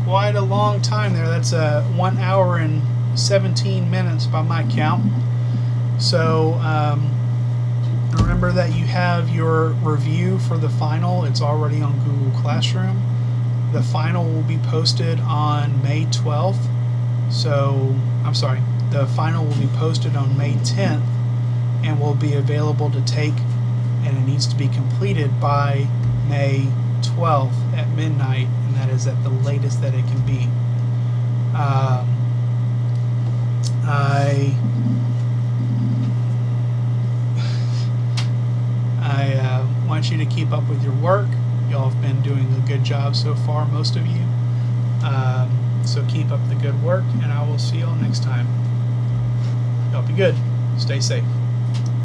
quite a long time there. That's 1 hour and 17 minutes by my count. So remember that you have your review for the final. It's already on Google Classroom. The final will be posted on May 12th. The final will be posted on May 10th and will be available to take, and it needs to be completed by May 12th at midnight, and that is at the latest that it can be. I want you to keep up with your work. Y'all have been doing a good job so far, most of you. So keep up the good work, and I will see y'all next time. Y'all be good. Stay safe.